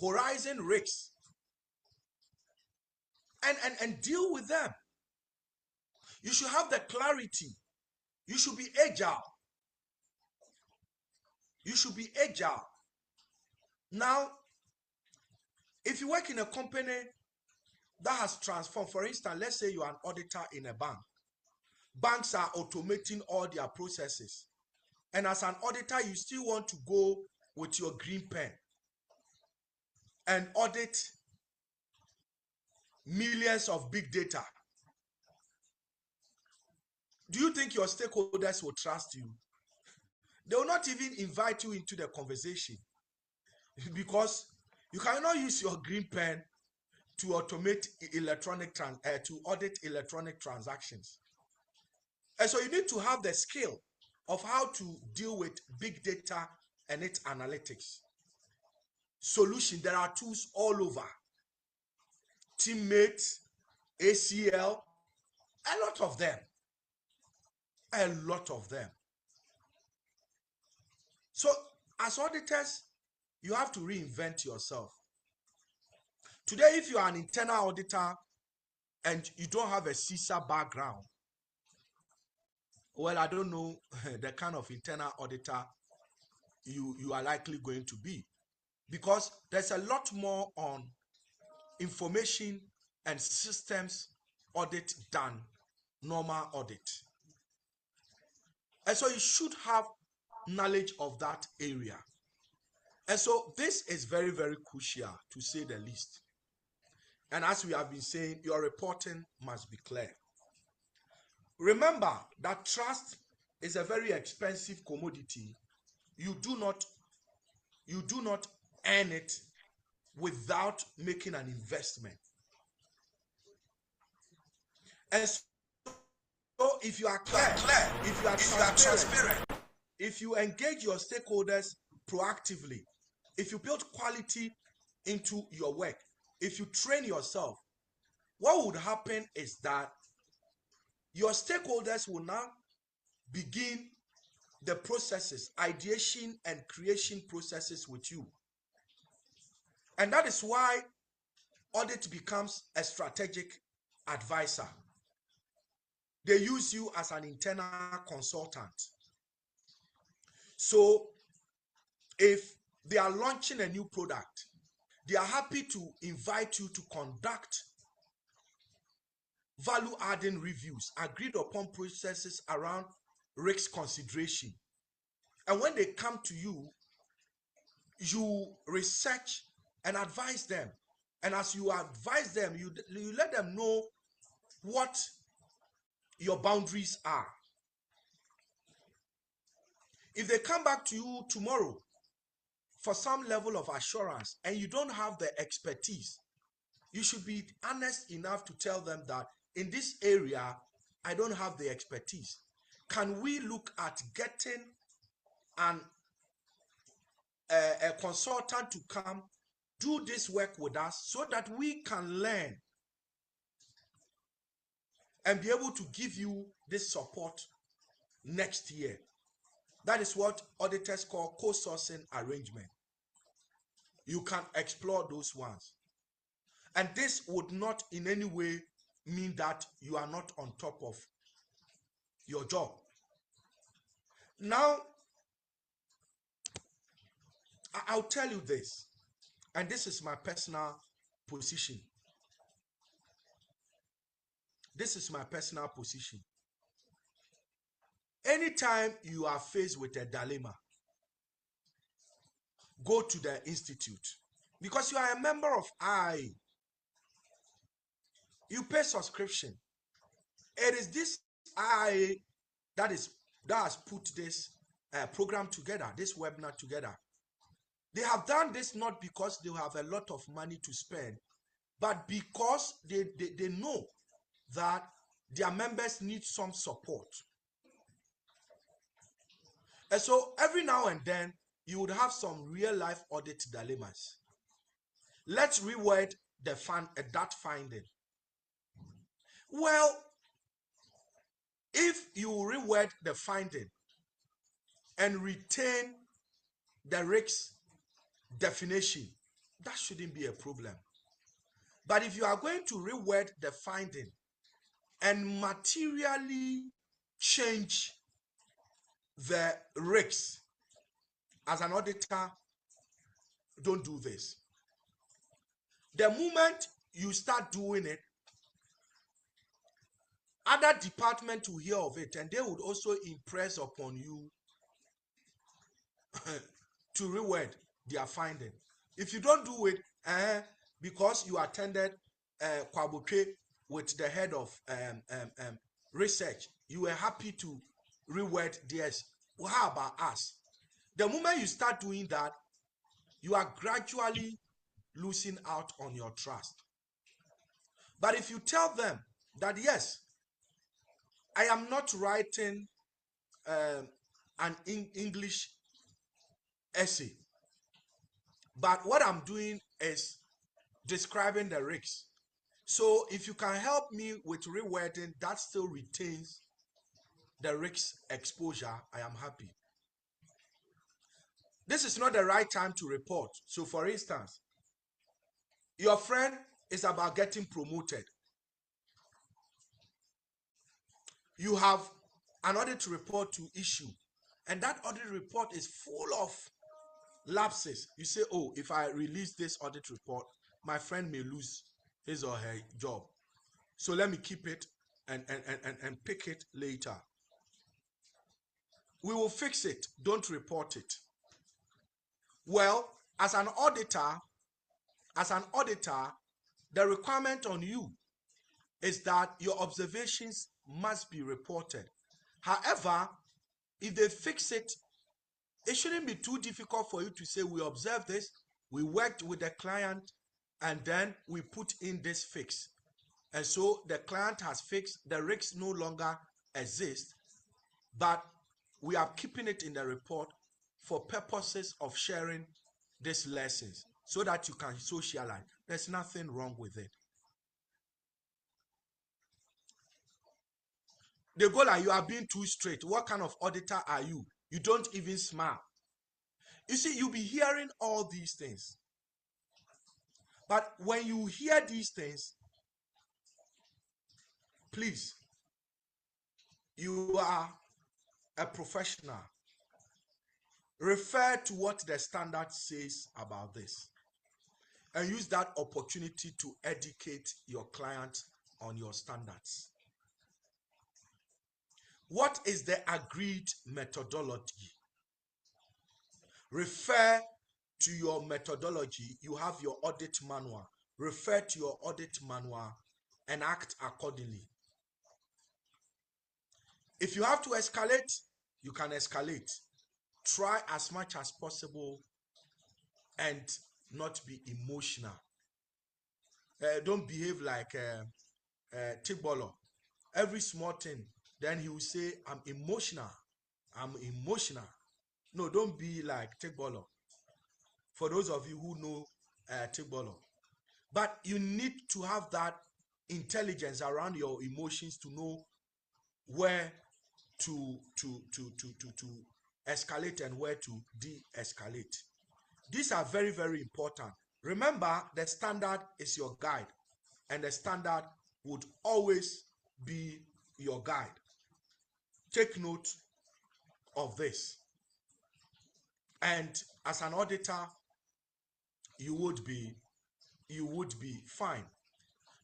Horizon risks. And deal with them. You should have the clarity. You should be agile. You should be agile. Now, if you work in a company that has transformed. For instance, let's say you are an auditor in a bank. Banks are automating all their processes. And as an auditor, you still want to go with your green pen and audit millions of big data. Do you think your stakeholders will trust you? They will not even invite you into the conversation because you cannot use your green pen to automate to audit electronic transactions. And so you need to have the skill of how to deal with big data and its analytics. Solution, there are tools all over. Teammate, ACL, a lot of them. A lot of them. So as auditors, you have to reinvent yourself. Today, if you are an internal auditor and you don't have a CISA background, well, I don't know the kind of internal auditor you are likely going to be, because there's a lot more on information and systems audit than normal audit. And so you should have knowledge of that area. And so this is very, very crucial, to say the least. And as we have been saying, your reporting must be clear. Remember that trust is a very expensive commodity. You do not earn it without making an investment. And so if you are clear, if you are transparent, if you engage your stakeholders proactively, if you build quality into your work, if you train yourself, what would happen is that your stakeholders will now begin the processes, ideation and creation processes with you. And that is why audit becomes a strategic advisor. They use you as an internal consultant. So if they are launching a new product, they are happy to invite you to conduct value-adding reviews, agreed upon processes around risk consideration. And when they come to you, you research and advise them. And as you advise them, you let them know what your boundaries are. If they come back to you tomorrow for some level of assurance and you don't have the expertise, you should be honest enough to tell them that in this area, I don't have the expertise. Can we look at getting a consultant to come do this work with us so that we can learn and be able to give you this support next year? That is what auditors call co-sourcing arrangement. You can explore those ones. And this would not in any way mean that you are not on top of your job. Now, I'll tell you this, and this is my personal position. This is my personal position. Anytime you are faced with a dilemma, go to the institute. Because you are a member of IIA, you pay subscription. It is this IIA that has put this program together, this webinar together. They have done this not because they have a lot of money to spend, but because they know that their members need some support. And so every now and then, you would have some real-life audit dilemmas. Let's reword that finding. Well, if you reword the finding and retain the risk definition, that shouldn't be a problem. But if you are going to reword the finding and materially change the risks, as an auditor, don't do this. The moment you start doing it, other departments will hear of it and they would also impress upon you to reward their finding. If you don't do it, because you attended Kwabuke with the head of research, you were happy to reward theirs. Well, how about us? The moment you start doing that, you are gradually losing out on your trust. But if you tell them that, yes, I am not writing an English essay, but what I'm doing is describing the risks. So if you can help me with rewording that still retains the risk exposure, I am happy. This is not the right time to report. So for instance, your friend is about getting promoted. You have an audit report to issue, and that audit report is full of lapses. You say, oh, if I release this audit report, my friend may lose his or her job. So let me keep it and pick it later. We will fix it. Don't report it. Well, as an auditor, the requirement on you is that your observations must be reported. However, if they fix it, it shouldn't be too difficult for you to say, we observed this, we worked with the client, and then we put in this fix. And so the client has fixed, the risks no longer exist, but we are keeping it in the report for purposes of sharing these lessons so that you can socialize. There's nothing wrong with it. The goal are you are being too straight. What kind of auditor are you? You don't even smile. You see, you'll be hearing all these things. But when you hear these things, please, you are a professional. Refer to what the standard says about this and use that opportunity to educate your client on your standards. What is the agreed methodology? Refer to your methodology. You have your audit manual. Refer to your audit manual and act accordingly. If you have to escalate, you can escalate. Try as much as possible and not be emotional. Don't behave like Tigbolo. Every small thing, then he will say, I'm emotional. I'm emotional. No, don't be like Tigbolo. For those of you who know Tigbolo. But you need to have that intelligence around your emotions to know where to escalate and where to de-escalate. These are very, very important. Remember, the standard is your guide, and the standard would always be your guide. Take note of this. And as an auditor, you would be fine.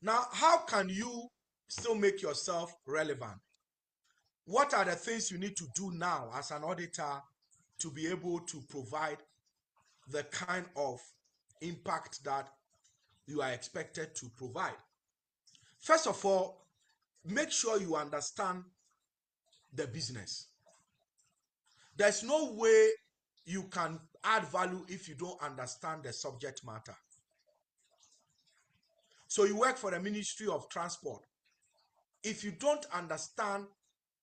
Now, how can you still make yourself relevant? What are the things you need to do now as an auditor to be able to provide the kind of impact that you are expected to provide? First of all, make sure you understand the business. There's no way you can add value if you don't understand the subject matter. So you work for the Ministry of Transport. If you don't understand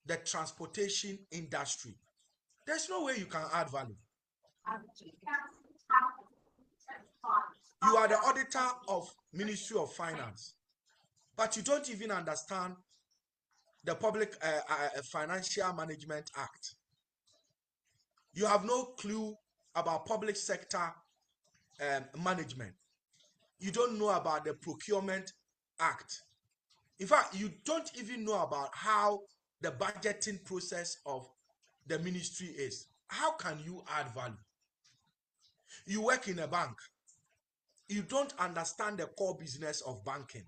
the transportation industry, there's no way you can add value. You are the auditor of Ministry of Finance, but you don't even understand the Public Financial Management Act. You have no clue about public sector management. You don't know about the Procurement Act. In fact, you don't even know about how the budgeting process of the ministry is. How can you add value? You work in a bank. you don't understand the core business of banking.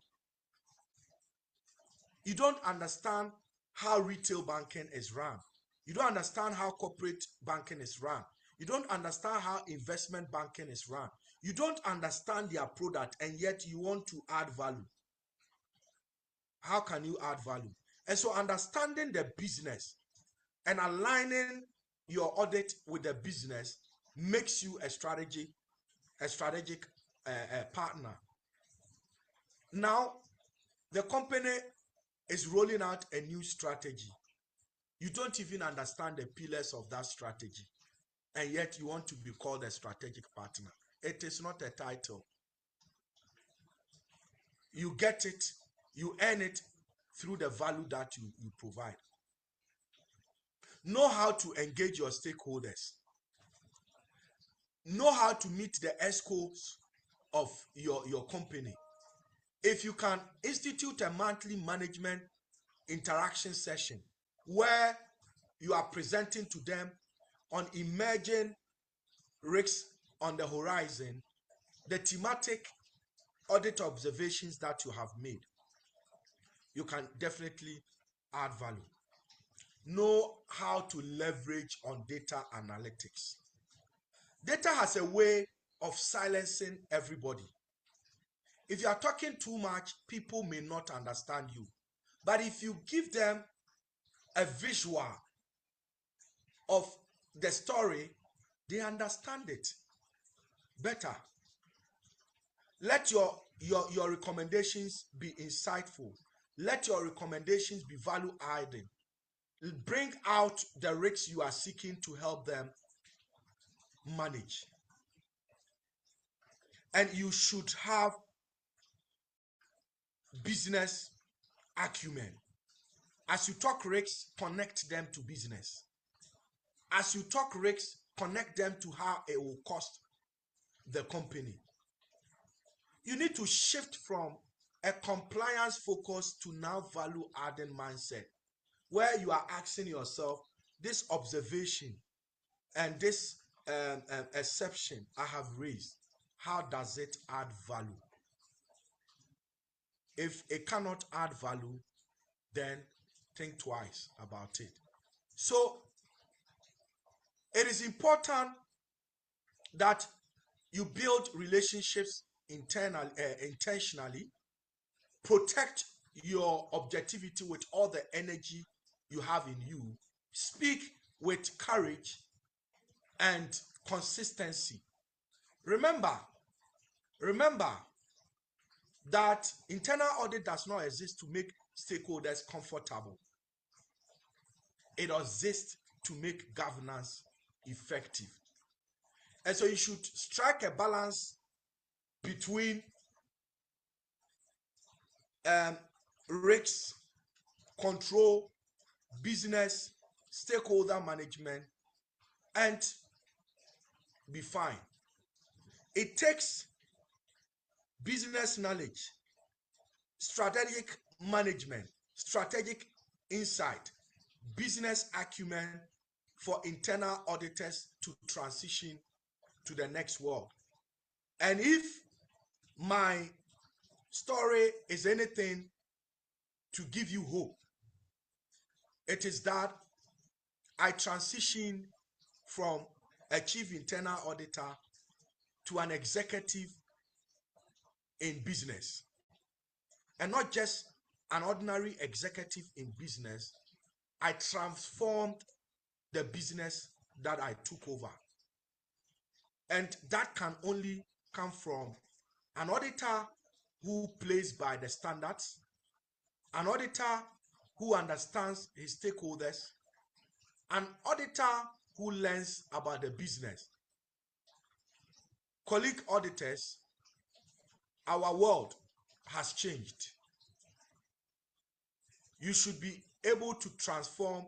You don't understand how retail banking is run. You don't understand how corporate banking is run. You don't understand how investment banking is run. You don't understand their product, and yet you want to add value. How can you add value? And so understanding the business and aligning your audit with the business makes you a strategic partner. Now, the company is rolling out a new strategy. You don't even understand the pillars of that strategy, and yet you want to be called a strategic partner. It is not a title. You get it, you earn it through the value that you provide. Know how to engage your stakeholders. Know how to meet the ESCOs of your company. If you can institute a monthly management interaction session where you are presenting to them on emerging risks on the horizon, the thematic audit observations that you have made, you can definitely add value. Know how to leverage on data analytics. Data has a way of silencing everybody. If you are talking too much, people may not understand you. But if you give them a visual of the story, they understand it better. Let your recommendations be insightful. Let your recommendations be value adding. Bring out the risks you are seeking to help them manage. And you should have business acumen. As you talk risks, connect them to business. As you talk risks, connect them to how it will cost the company. You need to shift from a compliance focus to now value adding mindset, where you are asking yourself, this observation and this exception I have raised, how does it add value? If it cannot add value, then think twice about it. So it is important that you build relationships intentionally, protect your objectivity with all the energy you have in you, speak with courage and consistency. Remember that internal audit does not exist to make stakeholders comfortable. It exists to make governance effective. And so you should strike a balance between risks, control, business, stakeholder management, and be fine. It takes business knowledge, strategic management, strategic insight, business acumen for internal auditors to transition to the next world. And if my story is anything to give you hope, it is that I transitioned from a chief internal auditor to an executive in business. And not just an ordinary executive in business, I transformed the business that I took over. And that can only come from an auditor who plays by the standards, an auditor who understands his stakeholders, an auditor who learns about the business. Colleague auditors, our world has changed. You should be able to transform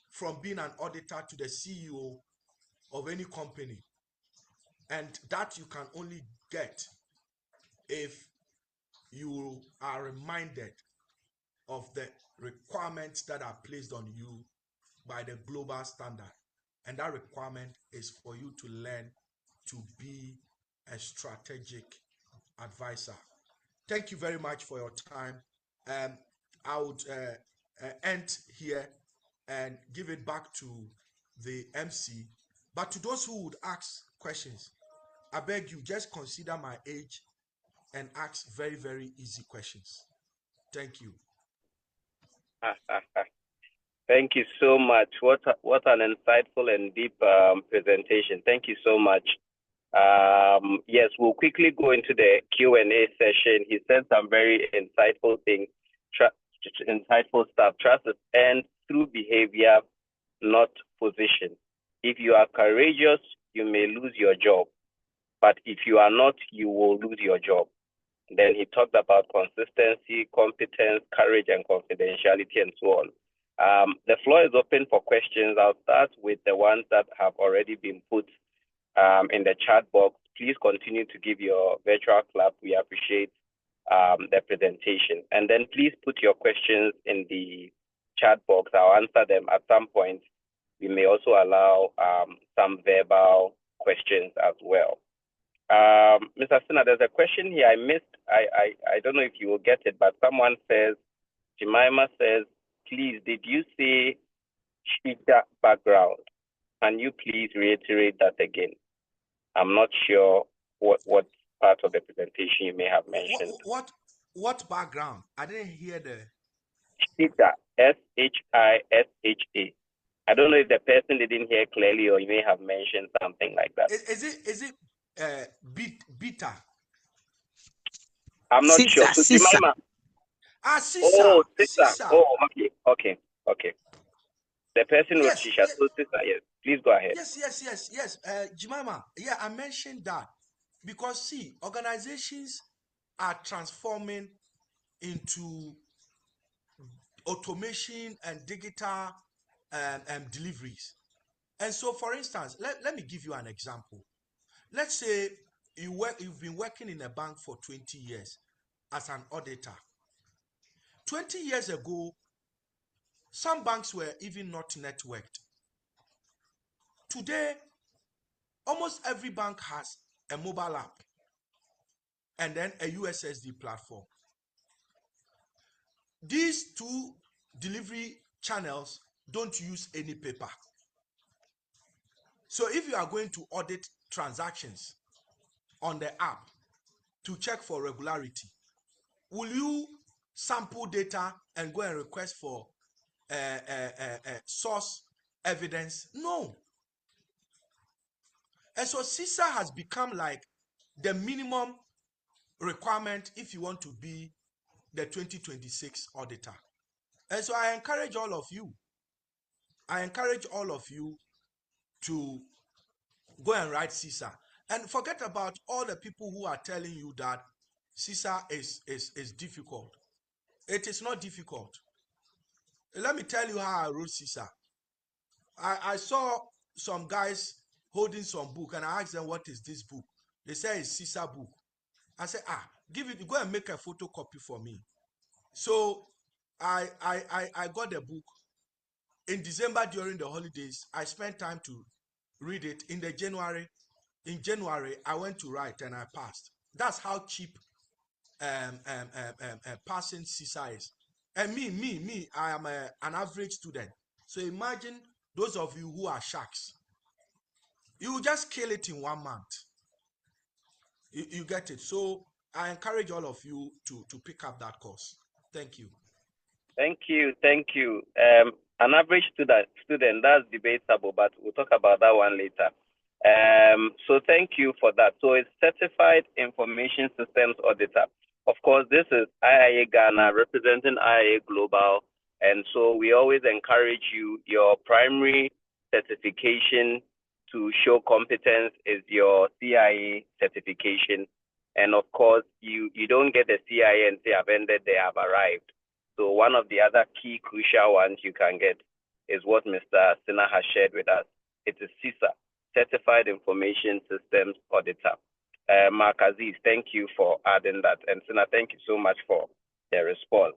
from being an auditor to the CEO of any company. And that you can only get if you are reminded of the requirements that are placed on you by the global standard. And that requirement is for you to learn to be a strategic advisor. Thank you very much for your time. I would end here and give it back to the MC. But to those who would ask questions, I beg you, just consider my age and ask very, very easy questions. Thank you. Thank you so much. What an insightful and deep presentation. Thank you so much. Yes, we'll quickly go into the Q&A session. He said some very insightful things, insightful stuff. Trust is earned through behavior, not position. If you are courageous, you may lose your job. But if you are not, you will lose your job. Then he talked about consistency, competence, courage, and confidentiality, and so on. The floor is open for questions. I'll start with the ones that have already been put in the chat box. Please continue to give your virtual clap. We appreciate the presentation. And then please put your questions in the chat box. I'll answer them at some point. We may also allow some verbal questions as well. Mr. Sena, there's a question here I missed. I don't know if you will get it, but someone says, Jemima says, please, did you say Shida background? Can you please reiterate that again? I'm not sure what part of the presentation you may have mentioned. What background? I didn't hear the... Shida, Shisha. I don't know if the person didn't hear clearly, or you may have mentioned something like that. Is it beta? I'm not sure. So Jemima. Sisa. Oh, Sisa. Sisa. Oh, okay. The person wrote Shisha. So Sisa, yes. Please go ahead. Yes. Jemima, yeah, I mentioned that because see, organizations are transforming into automation and digital deliveries. And so, for instance, let me give you an example. Let's say you've been working in a bank for 20 years as an auditor. 20 years ago, some banks were even not networked. Today, almost every bank has a mobile app and then a USSD platform. These two delivery channels don't use any paper. So if you are going to audit transactions on the app to check for regularity, will you sample data and go and request for source evidence? No. And so CISA has become like the minimum requirement if you want to be the 2026 auditor. And so I encourage all of you to go and write CISA. And forget about all the people who are telling you that CISA is difficult. It is not difficult. Let me tell you how I wrote CISA. I saw some guys holding some book and I asked them, what is this book? They say it's CISA book. I said, go and make a photocopy for me. So I got the book. In December during the holidays, I spent time to read it. In January, I went to write and I passed. That's how cheap passing CISA is. And me, I am an average student. So imagine those of you who are sharks. You will just kill it in 1 month. You get it. So I encourage all of you to pick up that course. Thank you. Thank you. An average student, that's debatable, but we'll talk about that one later. So thank you for that. So it's Certified Information Systems Auditor. Of course, this is IIA Ghana representing IIA Global. And so we always encourage you, your primary certification to show competence is your CIA certification. And of course, you don't get the CIA and say, I've ended, they have arrived. So one of the other key crucial ones you can get is what Mr. Sena has shared with us. It is CISA, Certified Information Systems Auditor. Mark Aziz, thank you for adding that. And Sena, thank you so much for the response.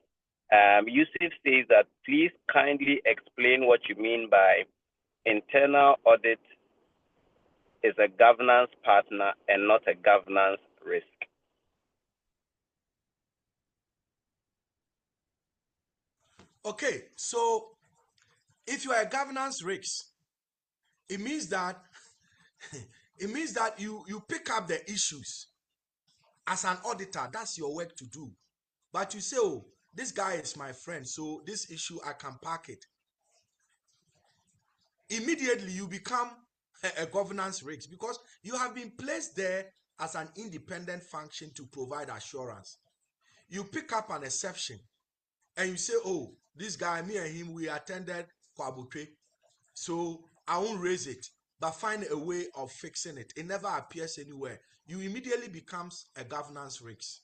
Yusuf says that please kindly explain what you mean by internal audit is a governance partner and not a governance risk? Okay, so if you are a governance risk, it means that you pick up the issues as an auditor. That's your work to do. But you say, oh, this guy is my friend, so this issue I can park it. Immediately you become a governance risk because you have been placed there as an independent function to provide assurance. You pick up an exception and you say, oh, this guy, me and him, we attended Kwabutre, so I won't raise it, but find a way of fixing it. It never appears anywhere. You immediately becomes a governance risk.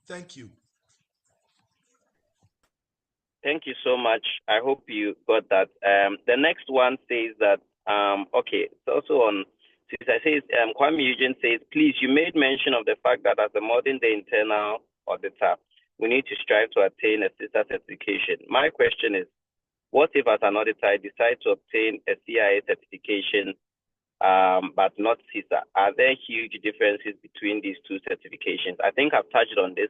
Thank you. Thank you so much. I hope you got that. The next one says that, okay, it's also on, it says, Kwame Eugene says, please, you made mention of the fact that as a modern day internal auditor, we need to strive to attain a CISA certification. My question is, what if as an auditor I decide to obtain a CIA certification, but not CISA? Are there huge differences between these two certifications? I think I've touched on this,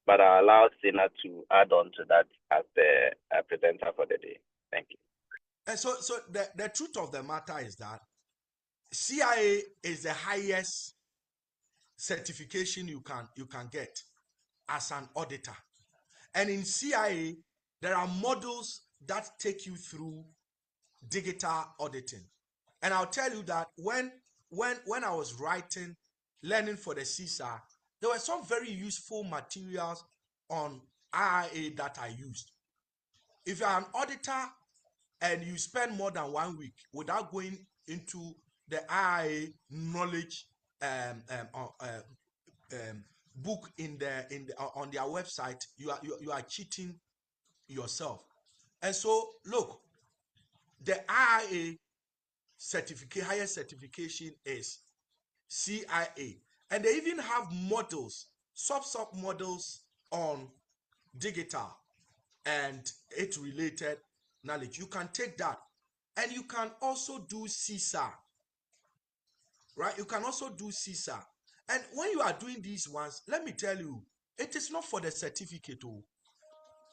but I'll allow Sena to add on to that as the presenter for the day. Thank you. And so the truth of the matter is that CIA is the highest certification you can get as an auditor. And in CIA, there are models that take you through digital auditing. And I'll tell you that when I was learning for the CISA, there were some very useful materials on IIA that I used. If you're an auditor and you spend more than 1 week without going into the IIA knowledge book on their website, you are cheating yourself. And so, look, the IIA highest certification is CIA, and they even have models, sub models on digital and it related knowledge. You can take that, and you can also do CISA, right? You can also do CISA. And when you are doing these ones, let me tell you, it is not for the certificate.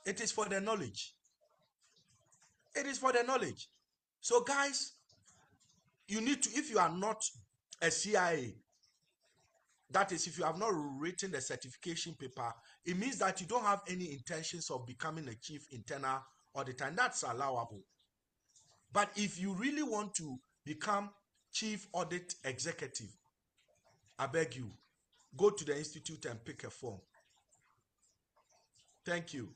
It is for the knowledge. It is for the knowledge. So guys, you need to, if you are not a CIA, that is, if you have not written the certification paper, it means that you don't have any intentions of becoming a chief internal auditor, and that's allowable. But if you really want to become chief audit executive, I beg you, go to the institute and pick a form. Thank you.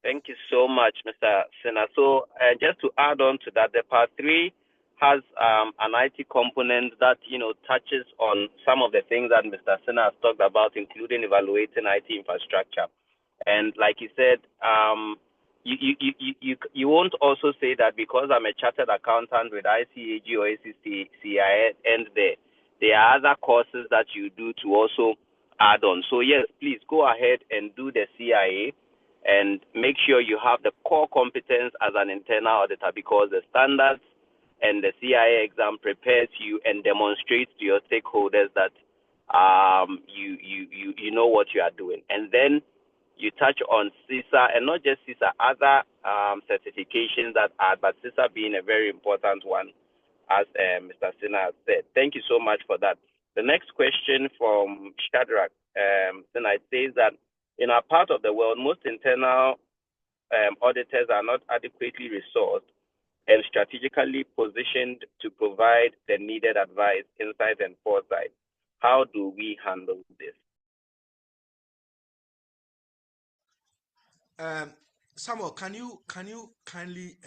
Thank you so much, Mr. Sena. So just to add on to that, the part 3 has an IT component that touches on some of the things that Mr. Sena has talked about, including evaluating IT infrastructure. And like he said, you won't also say that because I'm a chartered accountant with ICAG or ACCIA, and there are other courses that you do to also add on. So yes, please go ahead and do the CIA and make sure you have the core competence as an internal auditor, because the standards and the CIA exam prepares you and demonstrates to your stakeholders that you know what you are doing. And then you touch on CISA, and not just CISA, other certifications that are, but CISA being a very important one, as Mr. Sena has said. Thank you so much for that. The next question from Shadrach Sena, it says that in our part of the world, most internal auditors are not adequately resourced and strategically positioned to provide the needed advice, insight, and foresight. How do we handle this? Samuel, can you kindly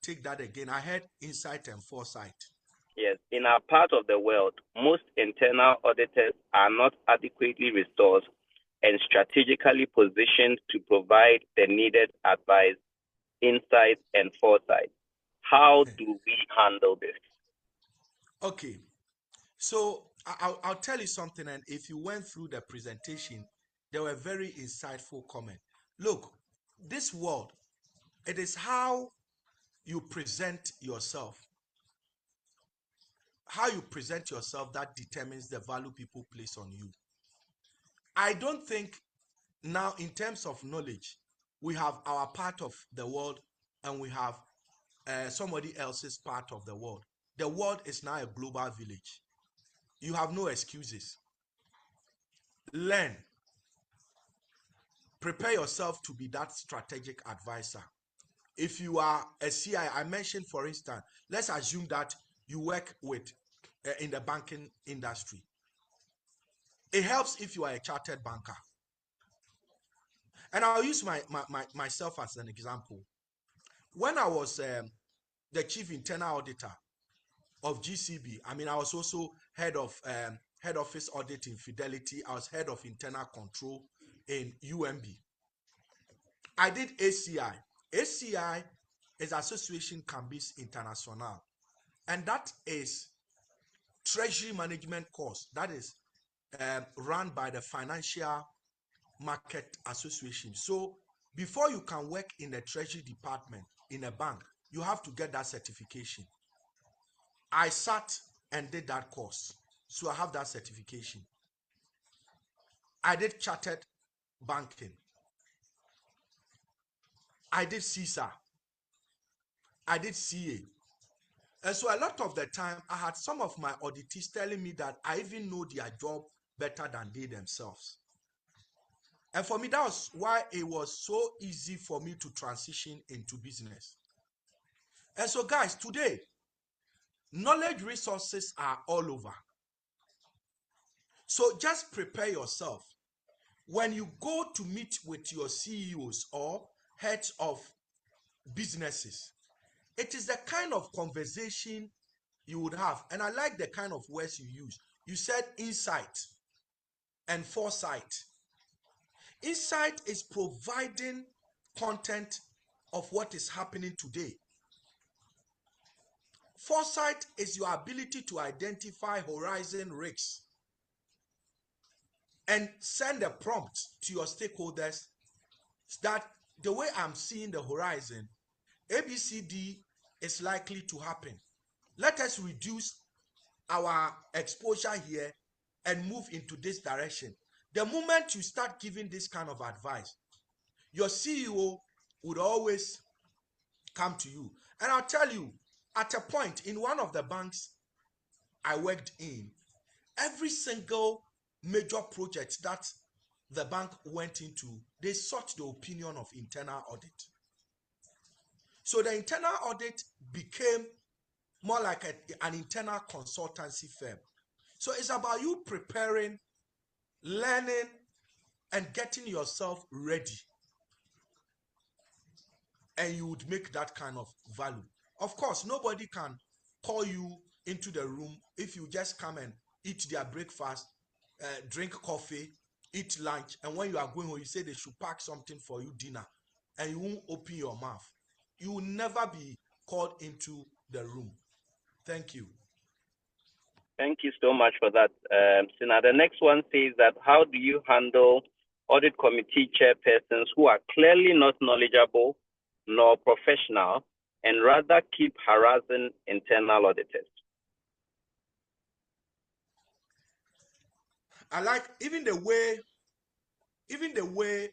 take that again? I heard insight and foresight. Yes, in our part of the world, most internal auditors are not adequately resourced and strategically positioned to provide the needed advice, insight, and foresight. How do we handle this? Okay, so I'll tell you something, and if you went through the presentation, there were very insightful comments. Look, this world, it is how you present yourself, how you present yourself that determines the value people place on you. I don't think now, in terms of knowledge, we have our part of the world and we have somebody else's part of the world. The world is now a global village. You have no excuses. Learn. Prepare yourself to be that strategic advisor. If you are a CI, I mentioned, for instance, let's assume that you work with in the banking industry. It helps if you are a chartered banker. And I'll use myself as an example. When I was the chief internal auditor of GCB, I mean, I was also head office audit in Fidelity. I was head of internal control in UMB. I did ACI. ACI is Association Cambis International, and that is treasury management course that is run by the Financial Market Association. So before you can work in the treasury department in a bank, you have to get that certification. I sat and did that course, so I have that certification. I did chartered banking. I did CISA. I did CA. And so a lot of the time, I had some of my auditees telling me that I even know their job better than they themselves. And for me, that was why it was so easy for me to transition into business. And so, guys, today, knowledge resources are all over. So just prepare yourself. When you go to meet with your CEOs or heads of businesses, it is the kind of conversation you would have. And I like the kind of words you use. You said insight and foresight. Insight is providing content of what is happening today. Foresight is your ability to identify horizon risks and send a prompt to your stakeholders that the way I'm seeing the horizon, ABCD is likely to happen. Let us reduce our exposure here and move into this direction. The moment you start giving this kind of advice, your CEO would always come to you. And I'll tell you, at a point in one of the banks I worked in, every single major project that the bank went into, they sought the opinion of internal audit. So the internal audit became more like an internal consultancy firm. So it's about you preparing, learning, and getting yourself ready. And you would make that kind of value. Of course, nobody can call you into the room if you just come and eat their breakfast, drink coffee, eat lunch, and when you are going home, you say they should pack something for you dinner, and you won't open your mouth. You will never be called into the room. Thank you. Thank you so much for that, Sena. The next one says that how do you handle audit committee chairpersons who are clearly not knowledgeable nor professional and rather keep harassing internal auditors? I like even the way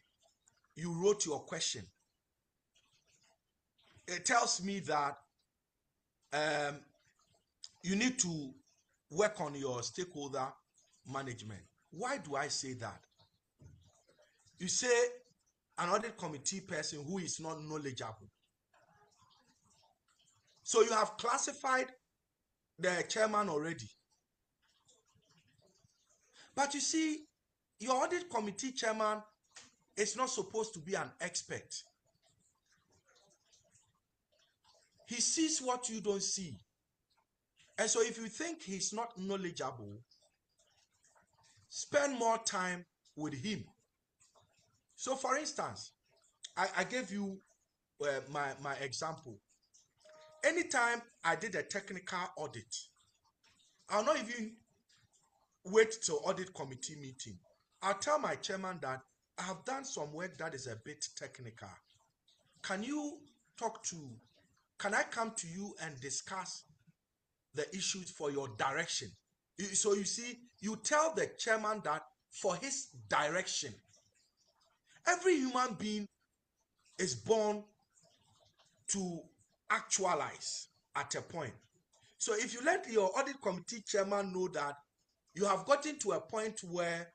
you wrote your question. It tells me that you need to work on your stakeholder management. Why do I say that? You say an audit committee person who is not knowledgeable. So you have classified the chairman already. But you see, your audit committee chairman is not supposed to be an expert. He sees what you don't see. And so if you think he's not knowledgeable, spend more time with him. So for instance, I gave you my example. Anytime I did a technical audit, I'll not even wait till audit committee meeting. I'll tell my chairman that I have done some work that is a bit technical. Can I come to you and discuss the issues for your direction. So you see, you tell the chairman that for his direction. Every human being is born to actualize at a point. So if you let your audit committee chairman know that you have gotten to a point where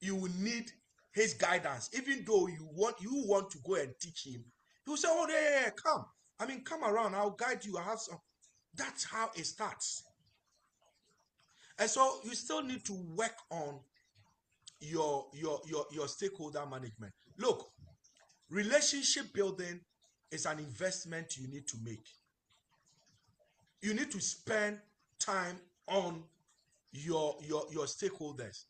you will need his guidance, even though you want to go and teach him, he will say, oh yeah, come. I mean, come around, I'll guide you. I have some. That's how it starts. And so you still need to work on your stakeholder management. Look, relationship building is an investment you need to make. You need to spend time on your stakeholders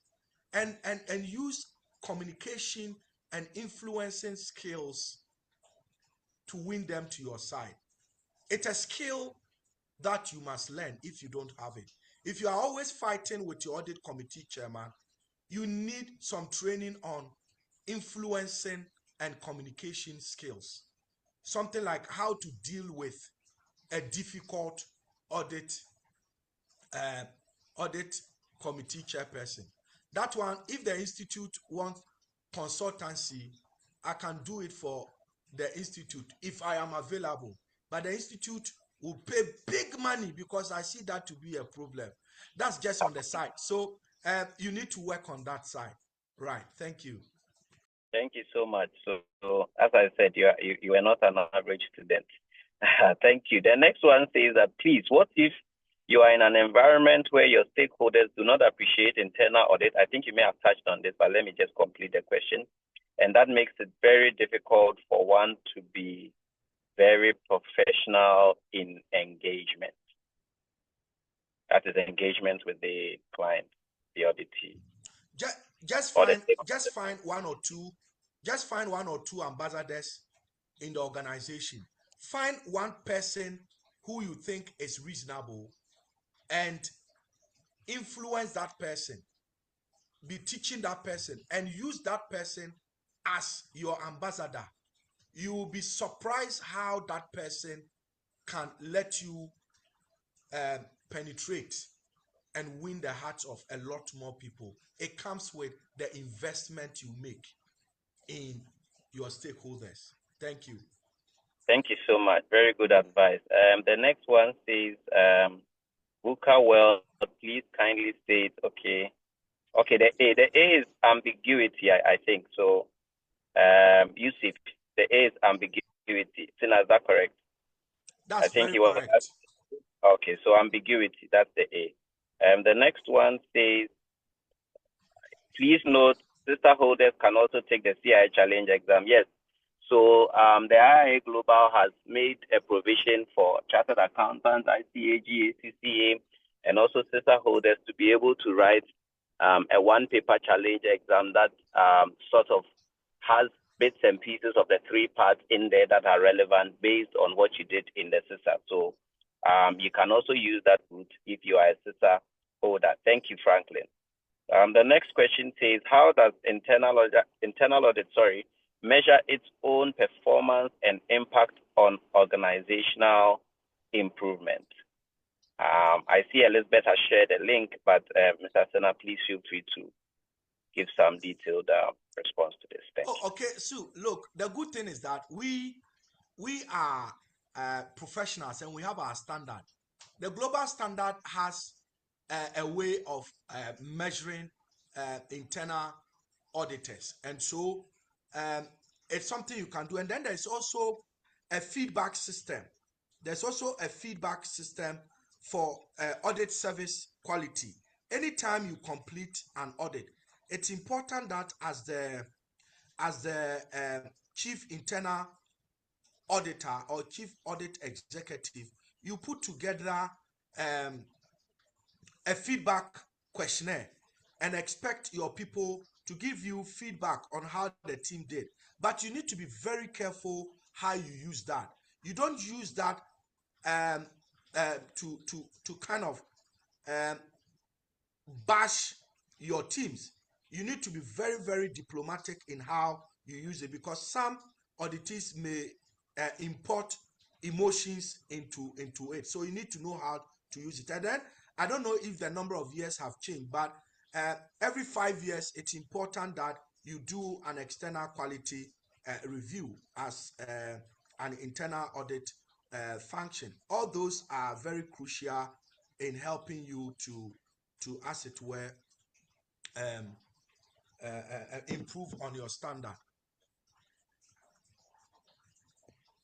and use communication and influencing skills to win them to your side. It's a skill that you must learn if you don't have it. If you are always fighting with your audit committee chairman, you need some training on influencing and communication skills. Something like how to deal with a difficult audit committee chairperson. That one, if the institute wants consultancy, I can do it for the institute if I am available. But the institute will pay big money because I see that to be a problem. That's just on the side. So you need to work on that side. Right. Thank you. Thank you so much. So as I said, you are not an average student. Thank you. The next one says that, please, what if you are in an environment where your stakeholders do not appreciate internal audit? I think you may have touched on this, but let me just complete the question. And that makes it very difficult for one to be very professional in engagement. That is engagement with the client, the auditee. Just find one or two ambassadors in the organization. Find one person who you think is reasonable and influence that person. Be teaching that person and use that person as your ambassador. You will be surprised how that person can let you penetrate and win the hearts of a lot more people. It comes with the investment you make in your stakeholders. Thank you. Thank you so much. Very good advice. The next one says, Booker Well, please kindly state, okay, the A is ambiguity, I think. So, Yusuf, the A is ambiguity. Sena, is that correct? That's I think very correct. Okay, so ambiguity, that's the A. The next one says, please note, sister holders can also take the CII challenge exam. Yes. So the IIA Global has made a provision for chartered accountants, IIA, GACCA, and also sister holders to be able to write a one-paper challenge exam that sort of has bits and pieces of the three parts in there that are relevant based on what you did in the sister. So you can also use that route if you are a sister holder. Thank you, Franklin. The next question says, how does internal audit, measure its own performance and impact on organizational improvement? I see Elizabeth has shared a link, but Mr. Sena, please feel free to give some detailed response to this. Thank you. Okay, so look, the good thing is that we are professionals and we have our standard. The global standard has a way of measuring internal auditors, and so it's something you can do. And then there's also a feedback system. There's also a feedback system for audit service quality. Anytime you complete an audit, it's important that as the chief internal auditor or chief audit executive, you put together a feedback questionnaire and expect your people to give you feedback on how the team did. But you need to be very careful how you use that. You don't use that to kind of bash your teams. You need to be very, very diplomatic in how you use it, because some auditors may import emotions into it. So you need to know how to use it. And then I don't know if the number of years have changed, but every 5 years, it's important that you do an external quality review as an internal audit function. All those are very crucial in helping you to as it were, improve on your standard.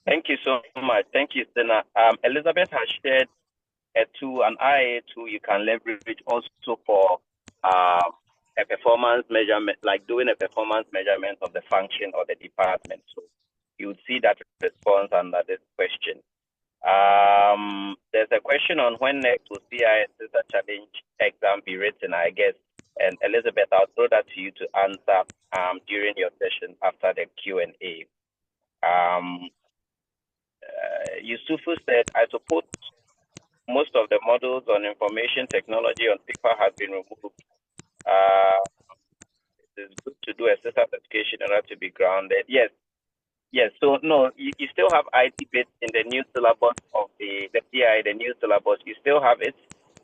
Thank you so much. Thank you, Sena. Elizabeth has shared an IIA tool you can leverage also for a performance measurement, like doing a performance measurement of the function or the department. So you would see that response under this question. There's a question on when next will CIS challenge exam be written, I guess. And Elizabeth, I'll throw that to you to answer during your session after the Q&A. Yusufu said, I suppose most of the models on information technology on paper have been removed. It's good to do a system certification in order to be grounded. Yes. So no, you still have IT bits in the new syllabus of the CI, the new syllabus. You still have it.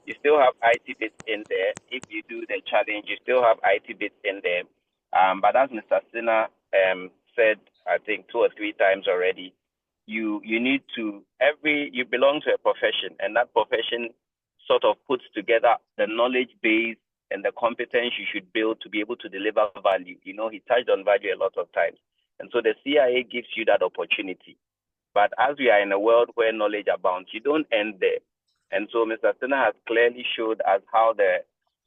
You still have IT bits in there. If you do the challenge, you still have IT bits in there. But as Mr. Sena said, I think 2 or 3 times already, you need to, you belong to a profession, and that profession sort of puts together the knowledge base and the competence you should build to be able to deliver value. You know, he touched on value a lot of times. And so the CIA gives you that opportunity. But as we are in a world where knowledge abounds, you don't end there. And so Mr. Sena has clearly showed us how the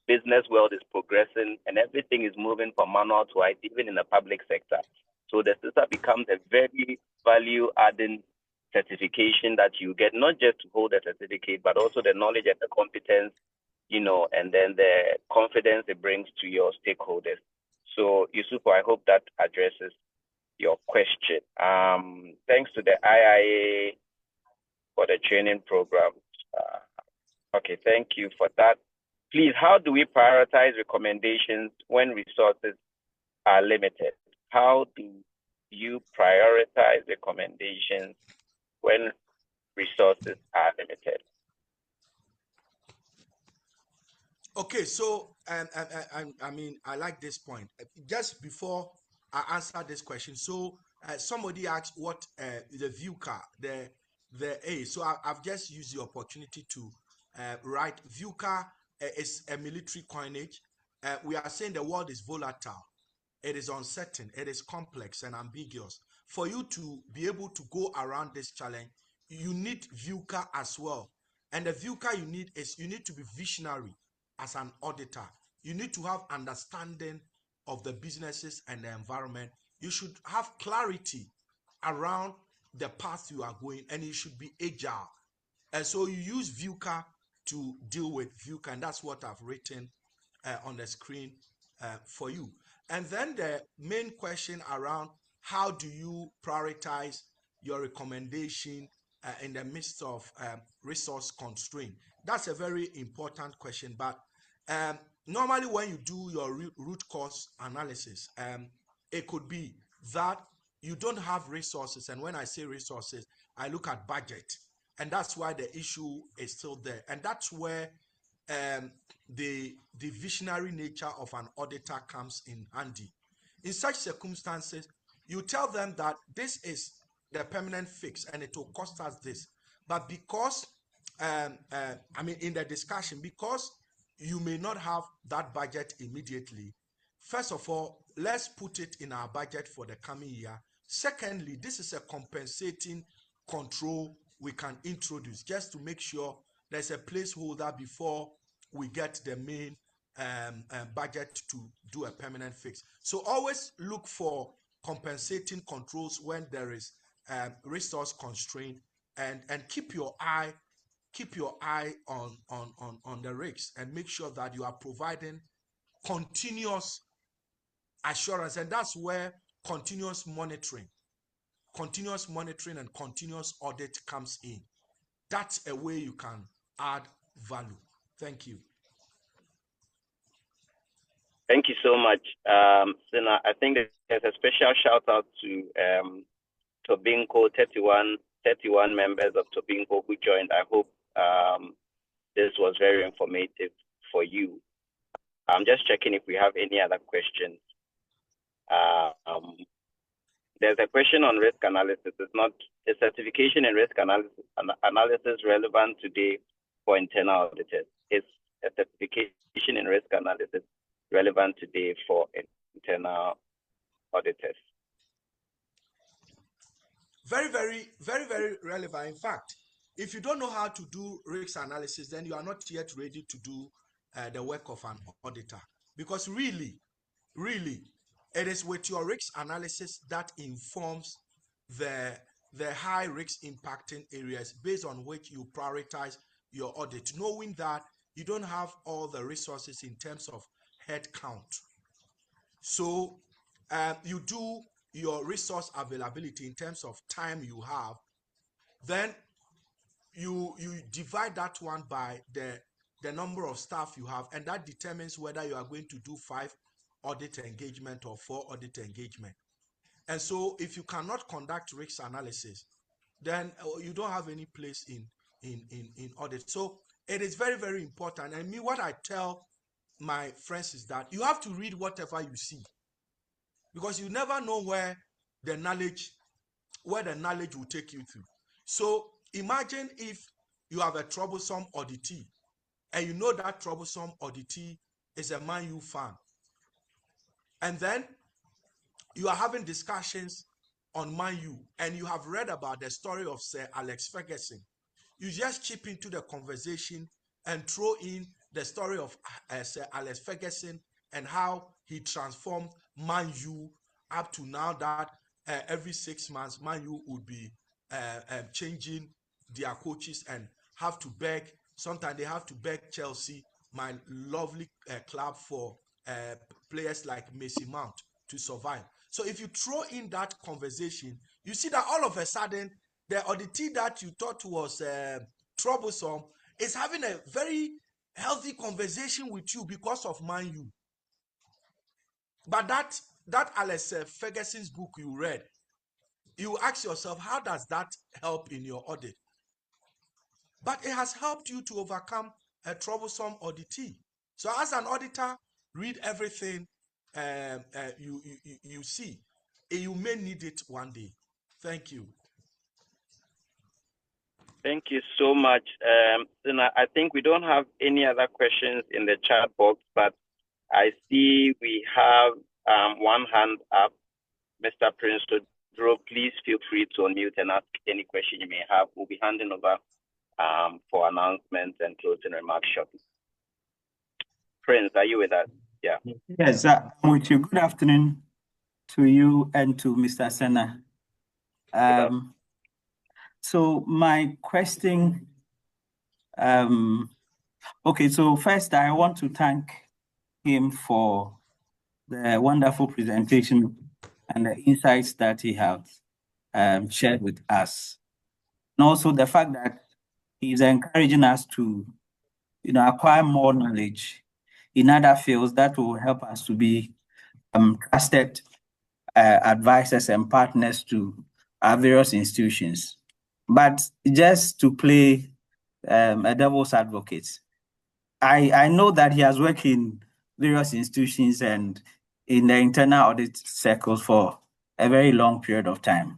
business world is progressing and everything is moving from manual to IT, even in the public sector. So the CISA becomes a very value-adding certification that you get, not just to hold a certificate, but also the knowledge and the competence, you know, and then the confidence it brings to your stakeholders. So, Yusufu, I hope that addresses your question. Thanks to the IIA for the training program. Okay, thank you for that. Please, how do we prioritize recommendations when resources are limited? How do you prioritize recommendations when resources are limited? Okay, so I mean, I like this point. Just before I answer this question, so somebody asked what the VUCA, the A. So I've just used the opportunity to write VUCA is a military coinage. We are saying the world is volatile. It is uncertain, it is complex and ambiguous. For you to be able to go around this challenge, you need VUCA as well. And the VUCA you need to be visionary as an auditor. You need to have understanding of the businesses and the environment. You should have clarity around the path you are going, and you should be agile. And so you use VUCA to deal with VUCA, and that's what I've written on the screen for you. And then the main question around how do you prioritize your recommendation in the midst of resource constraint? That's a very important question. But normally when you do your root cause analysis, it could be that you don't have resources. And when I say resources, I look at budget. And that's why the issue is still there. And that's where the visionary nature of an auditor comes in handy. In such circumstances, you tell them that this is the permanent fix and it will cost us this. But because, I mean, in the discussion, because you may not have that budget immediately, first of all, let's put it in our budget for the coming year. Secondly, this is a compensating control we can introduce just to make sure there's a placeholder before we get the main budget to do a permanent fix. So always look for compensating controls when there is resource constraint, and keep your eye on the risks and make sure that you are providing continuous assurance. And that's where continuous monitoring and continuous audit comes in. That's a way you can add value. Thank you. Thank you so much, Sena. I think there's a special shout out to Tobinco, 31 members of Tobinco who joined. I hope this was very informative for you. I'm just checking if we have any other questions. There's a question on risk analysis. It's not a certification in risk analysis relevant today for internal auditors. It's a certification in risk analysis relevant today for internal auditors. Very, very, very, very relevant. In fact, if you don't know how to do risk analysis, then you are not yet ready to do the work of an auditor. Because really, it is with your risk analysis that informs the high risk impacting areas based on which you prioritize your audit, knowing that you don't have all the resources in terms of head count. So you do your resource availability in terms of time you have, then you divide that one by the number of staff you have, and that determines whether you are going to do 5 audit engagement or 4 audit engagement. And so if you cannot conduct risk analysis, then you don't have any place in audit. So it is very, very important. And me, what I tell my friends is that you have to read whatever you see, because you never know where the knowledge will take you to. So imagine if you have a troublesome auditee, and you know that troublesome auditee is a Man U fan, and then you are having discussions on Man U, and you have read about the story of Sir Alex Ferguson. You just chip into the conversation and throw in the story of Sir Alex Ferguson and how he transformed Man U up to now that every 6 months Man U would be changing their coaches and have to beg. Sometimes they have to beg Chelsea, my lovely club, for players like Mason Mount to survive. So if you throw in that conversation, you see that all of a sudden the auditee that you thought was troublesome is having a very healthy conversation with you because of Man U. But that Alex Ferguson's book you read, you ask yourself, how does that help in your audit? But it has helped you to overcome a troublesome auditee. So as an auditor, read everything you see. You may need it one day. Thank you. Thank you so much. Sena, I think we don't have any other questions in the chat box, but I see we have one hand up. Mr. Prince Odro, please feel free to unmute and ask any question you may have. We'll be handing over for announcements and closing remarks shortly. Prince, are you with us? Yeah. Yes, I'm with you. Good afternoon to you and to Mr. Sena. So my question, okay, so first I want to thank him for the wonderful presentation and the insights that he has shared with us. And also the fact that he's encouraging us to, acquire more knowledge in other fields that will help us to be trusted advisors and partners to our various institutions. But just to play a devil's advocate, I know that he has worked in various institutions and in the internal audit circles for a very long period of time.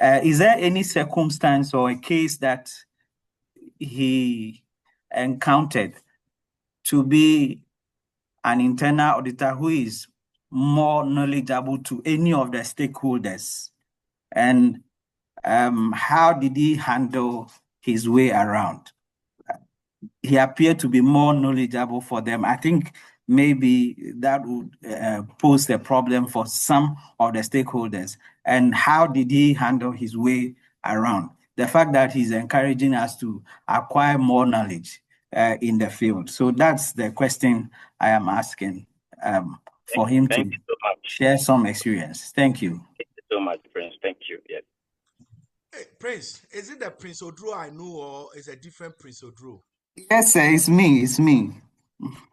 Is there any circumstance or a case that he encountered to be an internal auditor who is more knowledgeable to any of the stakeholders? And how did he handle his way around? He appeared to be more knowledgeable for them. I think maybe that would pose a problem for some of the stakeholders. And how did he handle his way around? The fact that he's encouraging us to acquire more knowledge in the field. So that's the question I am asking for him to share some experience. Thank you. Thank you so much, Prince. Thank you. Yes. Hey, Prince, is it the Prince Odro I know, or is it a different Prince Odro? Yes, sir, it's me. It's me.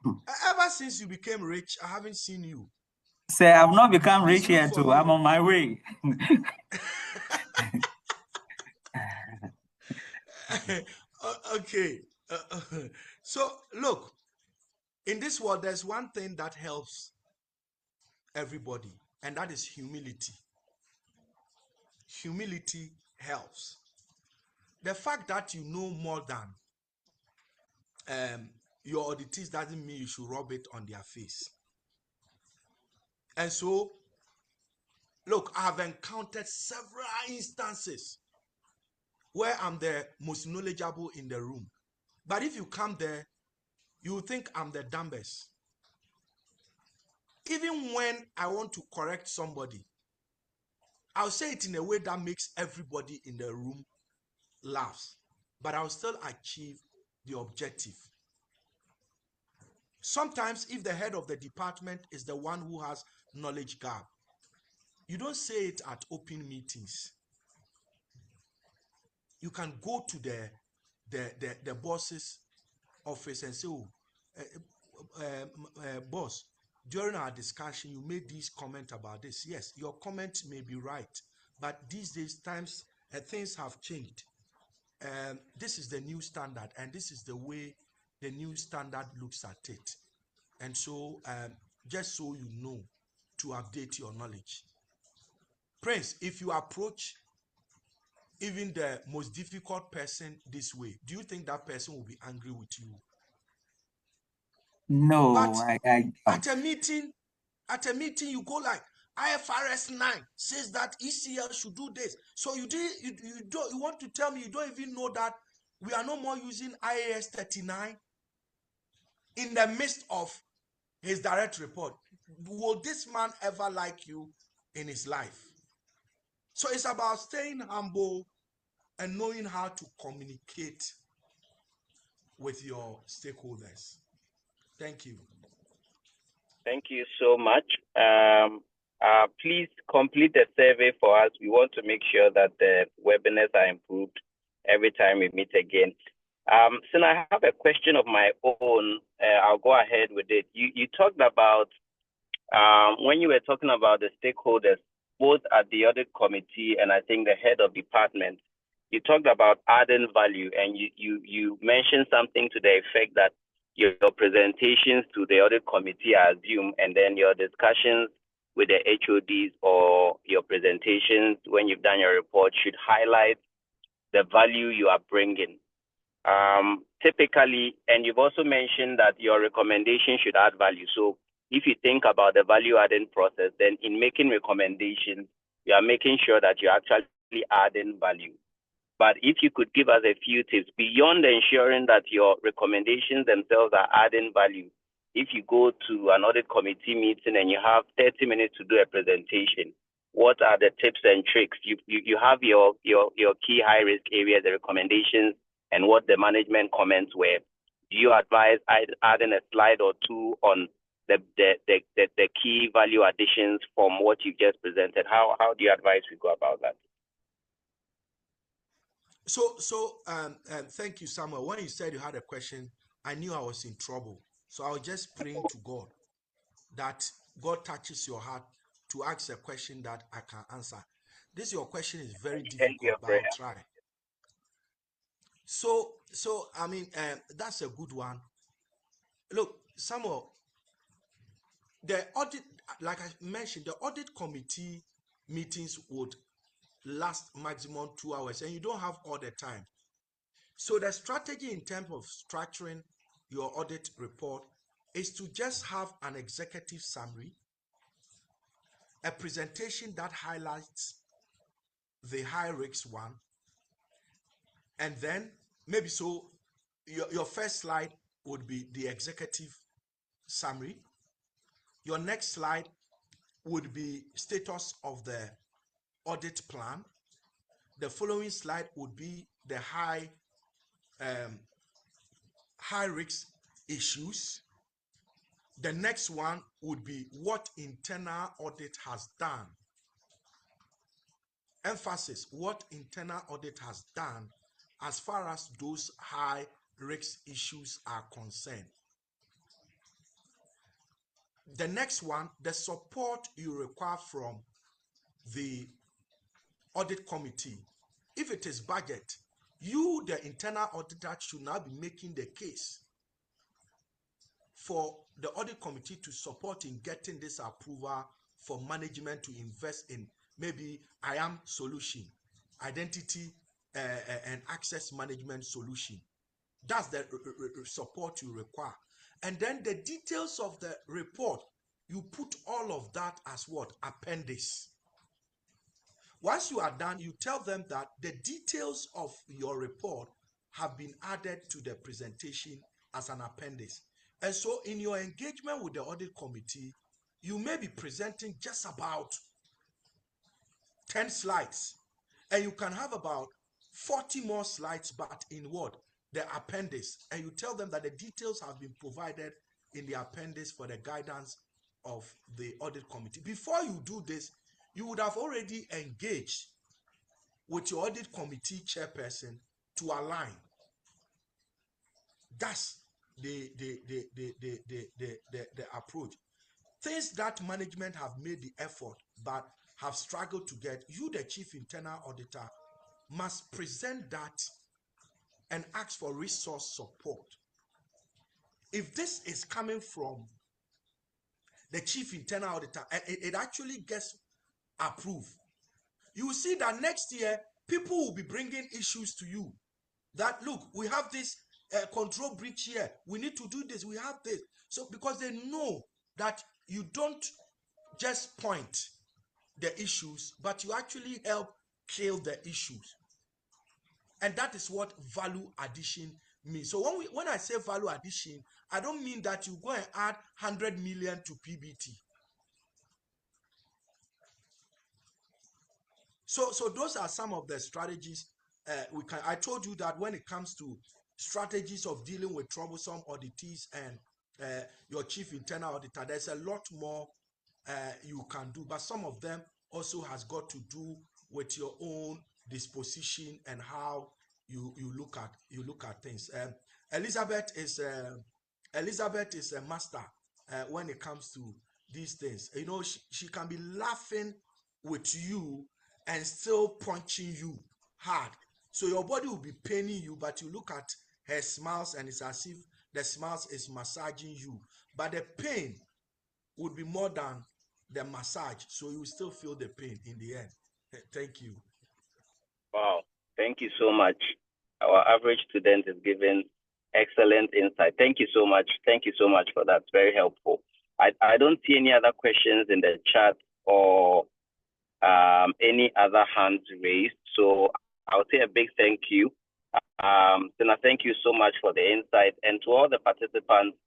Ever since you became rich, I haven't seen you. Sir, I've not become rich yet, too. I'm on my way. Okay. So look, in this world, there's one thing that helps everybody, and that is humility. Humility helps. The fact that you know more than your auditees doesn't mean you should rub it on their face. And so, look, I have encountered several instances where I'm the most knowledgeable in the room. But if you come there, you think I'm the dumbest. Even when I want to correct somebody, I'll say it in a way that makes everybody in the room laugh, but I'll still achieve the objective. Sometimes if the head of the department is the one who has knowledge gap, you don't say it at open meetings. You can go to the boss's office and say, oh, boss, during our discussion, you made this comment about this. Yes, your comment may be right, but these days times things have changed. This is the new standard, and this is the way the new standard looks at it. And so, just so you know, to update your knowledge. Prince, if you approach even the most difficult person this way, do you think that person will be angry with you? No, But I at a meeting, you go like, IFRS 9 says that ECL should do this. So you want to tell me you don't even know that we are no more using IAS 39 in the midst of his direct report. Will this man ever like you in his life? So it's about staying humble and knowing how to communicate with your stakeholders. Thank you. Thank you so much. Please complete the survey for us. We want to make sure that the webinars are improved every time we meet again. Sena, I have a question of my own. I'll go ahead with it. You talked about, when you were talking about the stakeholders, both at the audit committee and I think the head of department, you talked about adding value, and you mentioned something to the effect that your presentations to the audit committee are assumed, and then your discussions with the HODs or your presentations when you've done your report should highlight the value you are bringing. Typically, and you've also mentioned that your recommendation should add value. So if you think about the value adding process, then in making recommendations, you are making sure that you're actually adding value. But if you could give us a few tips beyond ensuring that your recommendations themselves are adding value, if you go to an audit committee meeting and you have 30 minutes to do a presentation, what are the tips and tricks? You have your key high risk areas, the recommendations, and what the management comments were. Do you advise adding a slide or two on the key value additions from what you just presented? How do you advise we go about that? So thank you, Samuel. When you said you had a question, I knew I was in trouble. So I was just praying to God that God touches your heart to ask a question that I can answer. Your question is very difficult, but I'll try. So I mean, that's a good one. Look, Samuel, the audit, like I mentioned, the audit committee meetings would last maximum 2 hours, and you don't have all the time. So the strategy in terms of structuring your audit report is to just have an executive summary, a presentation that highlights the high risk one, and then maybe so your first slide would be the executive summary. Your next slide would be status of the audit plan. The following slide would be the high risk issues. The next one would be what internal audit has done. Emphasis, what internal audit has done as far as those high risk issues are concerned. The next one, the support you require from the audit committee. If it is budget, you, the internal auditor, should now be making the case for the audit committee to support in getting this approval for management to invest in maybe IAM solution, identity and access management solution. That's the support you require. And then the details of the report, you put all of that as what? Appendix. Once you are done, you tell them that the details of your report have been added to the presentation as an appendix. And so in your engagement with the audit committee, you may be presenting just about 10 slides. And you can have about 40 more slides, but in what? The appendix. And you tell them that the details have been provided in the appendix for the guidance of the audit committee. Before you do this, you would have already engaged with your audit committee chairperson to align. That's the approach. Things that management have made the effort but have struggled to get, you, the chief internal auditor, must present that and ask for resource support. If this is coming from the chief internal auditor and it actually gets approved, you will see that next year people will be bringing issues to you that, look, we have this control breach here, we need to do this, we have this. So because they know that you don't just point the issues, but you actually help kill the issues. And that is what value addition means. So when I say value addition, I don't mean that you go and add 100 million to PBT. So those are some of the strategies we can. I told you that when it comes to strategies of dealing with troublesome auditees and your chief internal auditor, there's a lot more you can do, but some of them also has got to do with your own disposition and how you look at things. Elizabeth is a master when it comes to these things. You know, she can be laughing with you and still punching you hard. So your body will be paining you, but you look at her smiles and it's as if the smiles is massaging you. But the pain would be more than the massage, so you still feel the pain in the end. Thank you. Wow, thank you so much. Our average student is giving excellent insight. Thank you so much. Thank you so much for that. It's very helpful. I don't see any other questions in the chat or any other hands raised. So I'll say a big thank you. Sena, thank you so much for the insight. And to all the participants,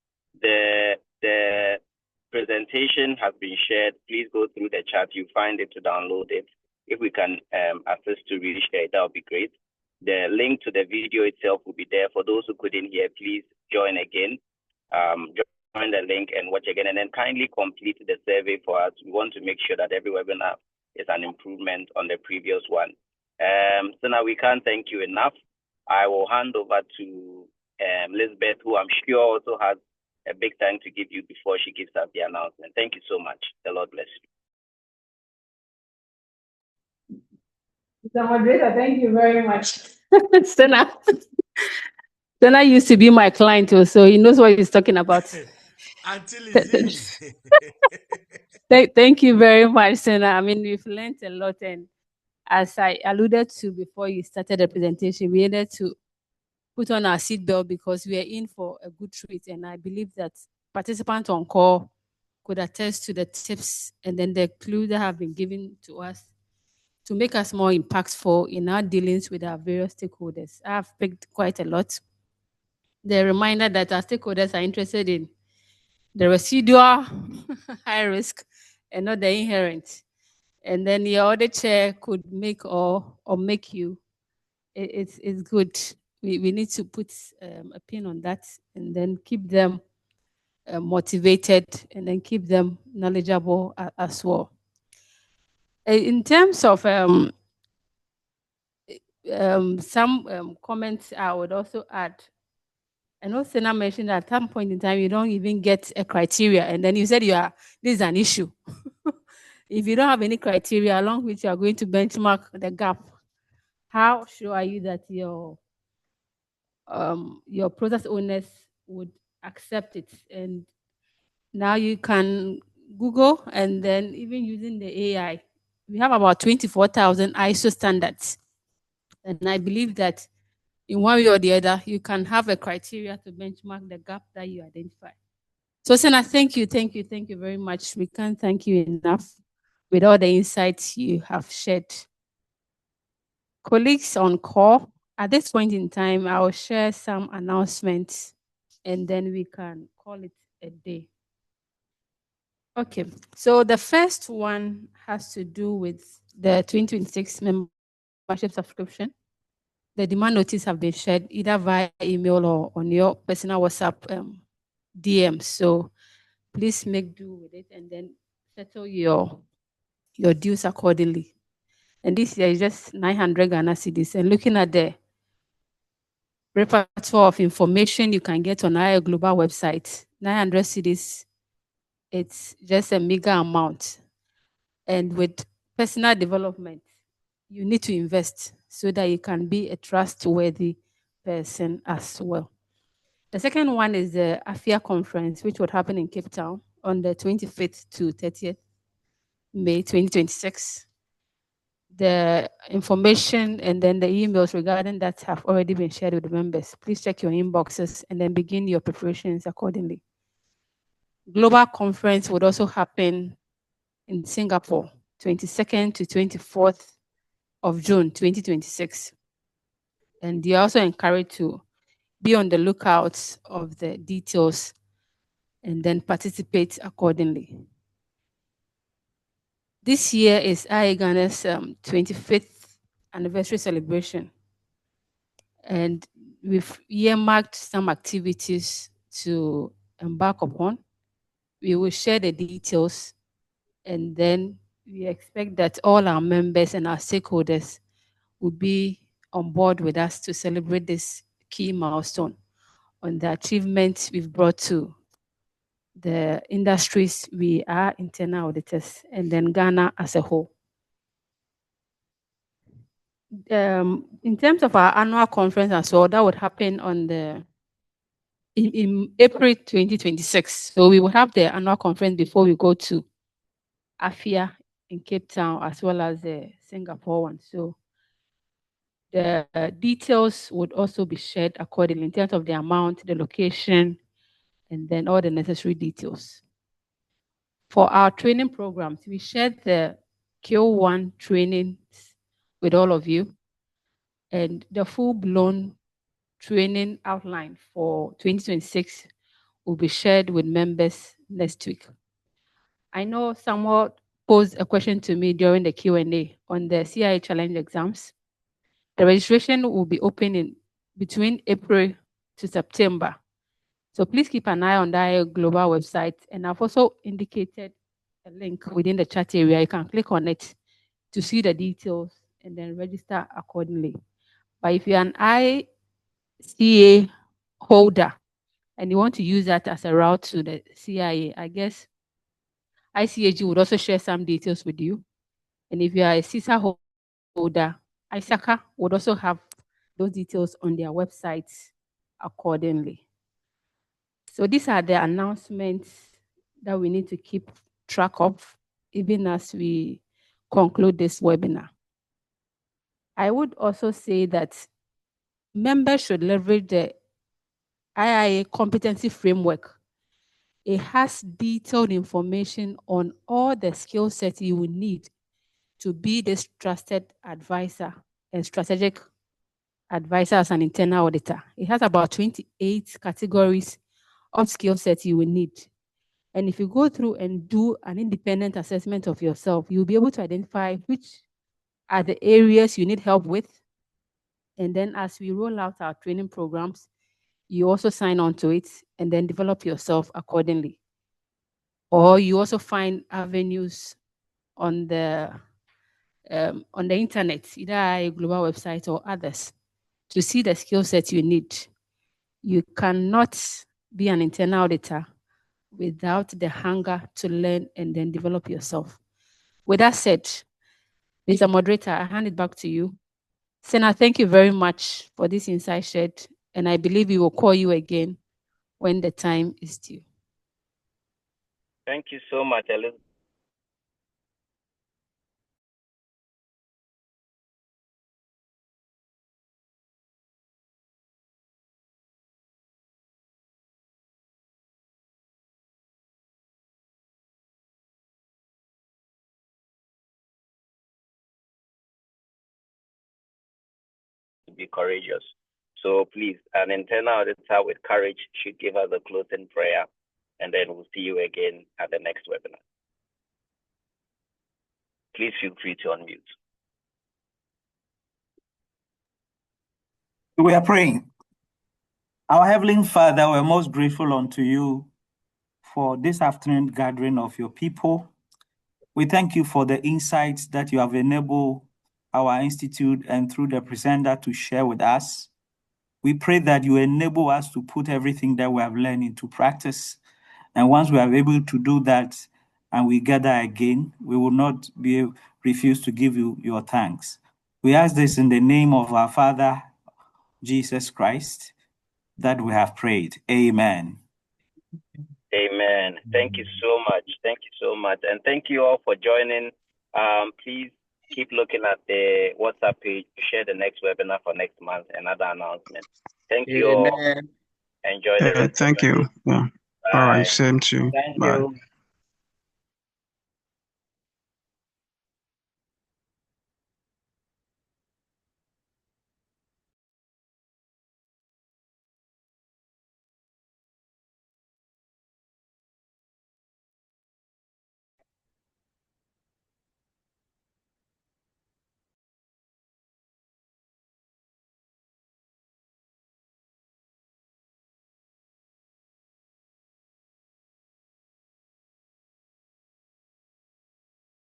the presentation has been shared. Please go through the chat. You find it to download it. If we can assist to really share it, that would be great. The link to the video itself will be there. For those who couldn't hear, please join again. Join the link and watch again, and then kindly complete the survey for us. We want to make sure that every webinar is an improvement on the previous one. So now we can't thank you enough. I will hand over to Elizabeth, who I'm sure also has a big thank to give you before she gives us the announcement. Thank you so much. The Lord bless you. Mr. Moderator, thank you very much. Sena used to be my client too, so he knows what he's talking about. Until it's easy. Thank you very much, Sena. I mean, we've learned a lot, and as I alluded to before you started the presentation, we needed to put on our seatbelt because we are in for a good treat, and I believe that participants on call could attest to the tips and then the clues that have been given to us to make us more impactful in our dealings with our various stakeholders. I've picked quite a lot. The reminder that our stakeholders are interested in the residual high risk and not the inherent. And then your audit chair could make or make you. It's good. We need to put a pin on that and then keep them motivated and then keep them knowledgeable as well. In terms of some comments I would also add. I know Sena mentioned that at some point in time, you don't even get a criteria. And then you said this is an issue. If you don't have any criteria along which you are going to benchmark the gap, how sure are you that your process owners would accept it. And now you can Google, and then even using the AI, we have about 24,000 ISO standards. And I believe that in one way or the other, you can have a criteria to benchmark the gap that you identify. So, Sena, thank you very much. We can't thank you enough with all the insights you have shared. Colleagues on call, at this point in time, I will share some announcements and then we can call it a day. Okay, so the first one has to do with the 2026 membership subscription. The demand notice have been shared either via email or on your personal WhatsApp DM. So please make do with it and then settle your dues accordingly. And this year is just 900 Ghana cedis. And looking at the repertoire of information you can get on our global website, 900 cedis, it's just a meager amount. And with personal development, you need to invest so that you can be a trustworthy person as well. The second one is the IIA conference, which would happen in Cape Town on the 25th to 30th May 2026. The information and then the emails regarding that have already been shared with the members. Please check your inboxes and then begin your preparations accordingly. Global conference would also happen in Singapore, 22nd to 24th of June 2026. And you're also encouraged to be on the lookout of the details and then participate accordingly. This year is IIA Ghana's 25th anniversary celebration. And we've earmarked some activities to embark upon. We will share the details, and then we expect that all our members and our stakeholders will be on board with us to celebrate this key milestone on the achievements we've brought to the industries we are internal auditors, and then Ghana as a whole. In terms of our annual conference as well, that would happen on in April 2026. So we will have the annual conference before we go to IIA in Cape Town as well as the Singapore one. So the details would also be shared accordingly in terms of the amount, the location, and then all the necessary details. For our training programs, we shared the Q1 trainings with all of you, and the full-blown training outline for 2026 will be shared with members next week. I know someone posed a question to me during the Q&A on the CIA challenge exams. The registration will be open in between April to September. So please keep an eye on the global website. And I've also indicated a link within the chat area. You can click on it to see the details and then register accordingly. But if you're an ICA holder and you want to use that as a route to the CIA, I guess ICAG would also share some details with you. And if you are a CISA holder, ISACA would also have those details on their websites accordingly. So these are the announcements that we need to keep track of, even as we conclude this webinar. I would also say that members should leverage the IIA competency framework. It has detailed information on all the skill sets you will need to be this trusted advisor and strategic advisor as an internal auditor. It has about 28 categories of skill sets you will need. And if you go through and do an independent assessment of yourself, you'll be able to identify which are the areas you need help with. And then as we roll out our training programs, you also sign on to it and then develop yourself accordingly. Or you also find avenues on the internet, either a global website or others, to see the skill set you need. You cannot be an internal auditor without the hunger to learn and then develop yourself. With that said, Mr. Moderator, I hand it back to you. Sena, thank you very much for this insight shared, and I believe we will call you again when the time is due. Thank you so much, Elizabeth. Be courageous. So please, an internal auditor with courage should give us a closing prayer, and then we'll see you again at the next webinar. Please feel free to unmute. We are praying. Our Heavenly Father, we're most grateful unto you for this afternoon gathering of your people. We thank you for the insights that you have enabled our institute and through the presenter to share with us. We pray that you enable us to put everything that we have learned into practice. And once we are able to do that and we gather again, we will not refuse to give you your thanks. We ask this in the name of our Father, Jesus Christ, that we have prayed. Amen. Amen. Thank you so much. Thank you so much. And thank you all for joining. Please keep looking at the WhatsApp page to share the next webinar for next month and other announcements. Thank you all. Enjoy the rest Thank of your you. day. Yeah. All right, same to you. Thank Bye. you.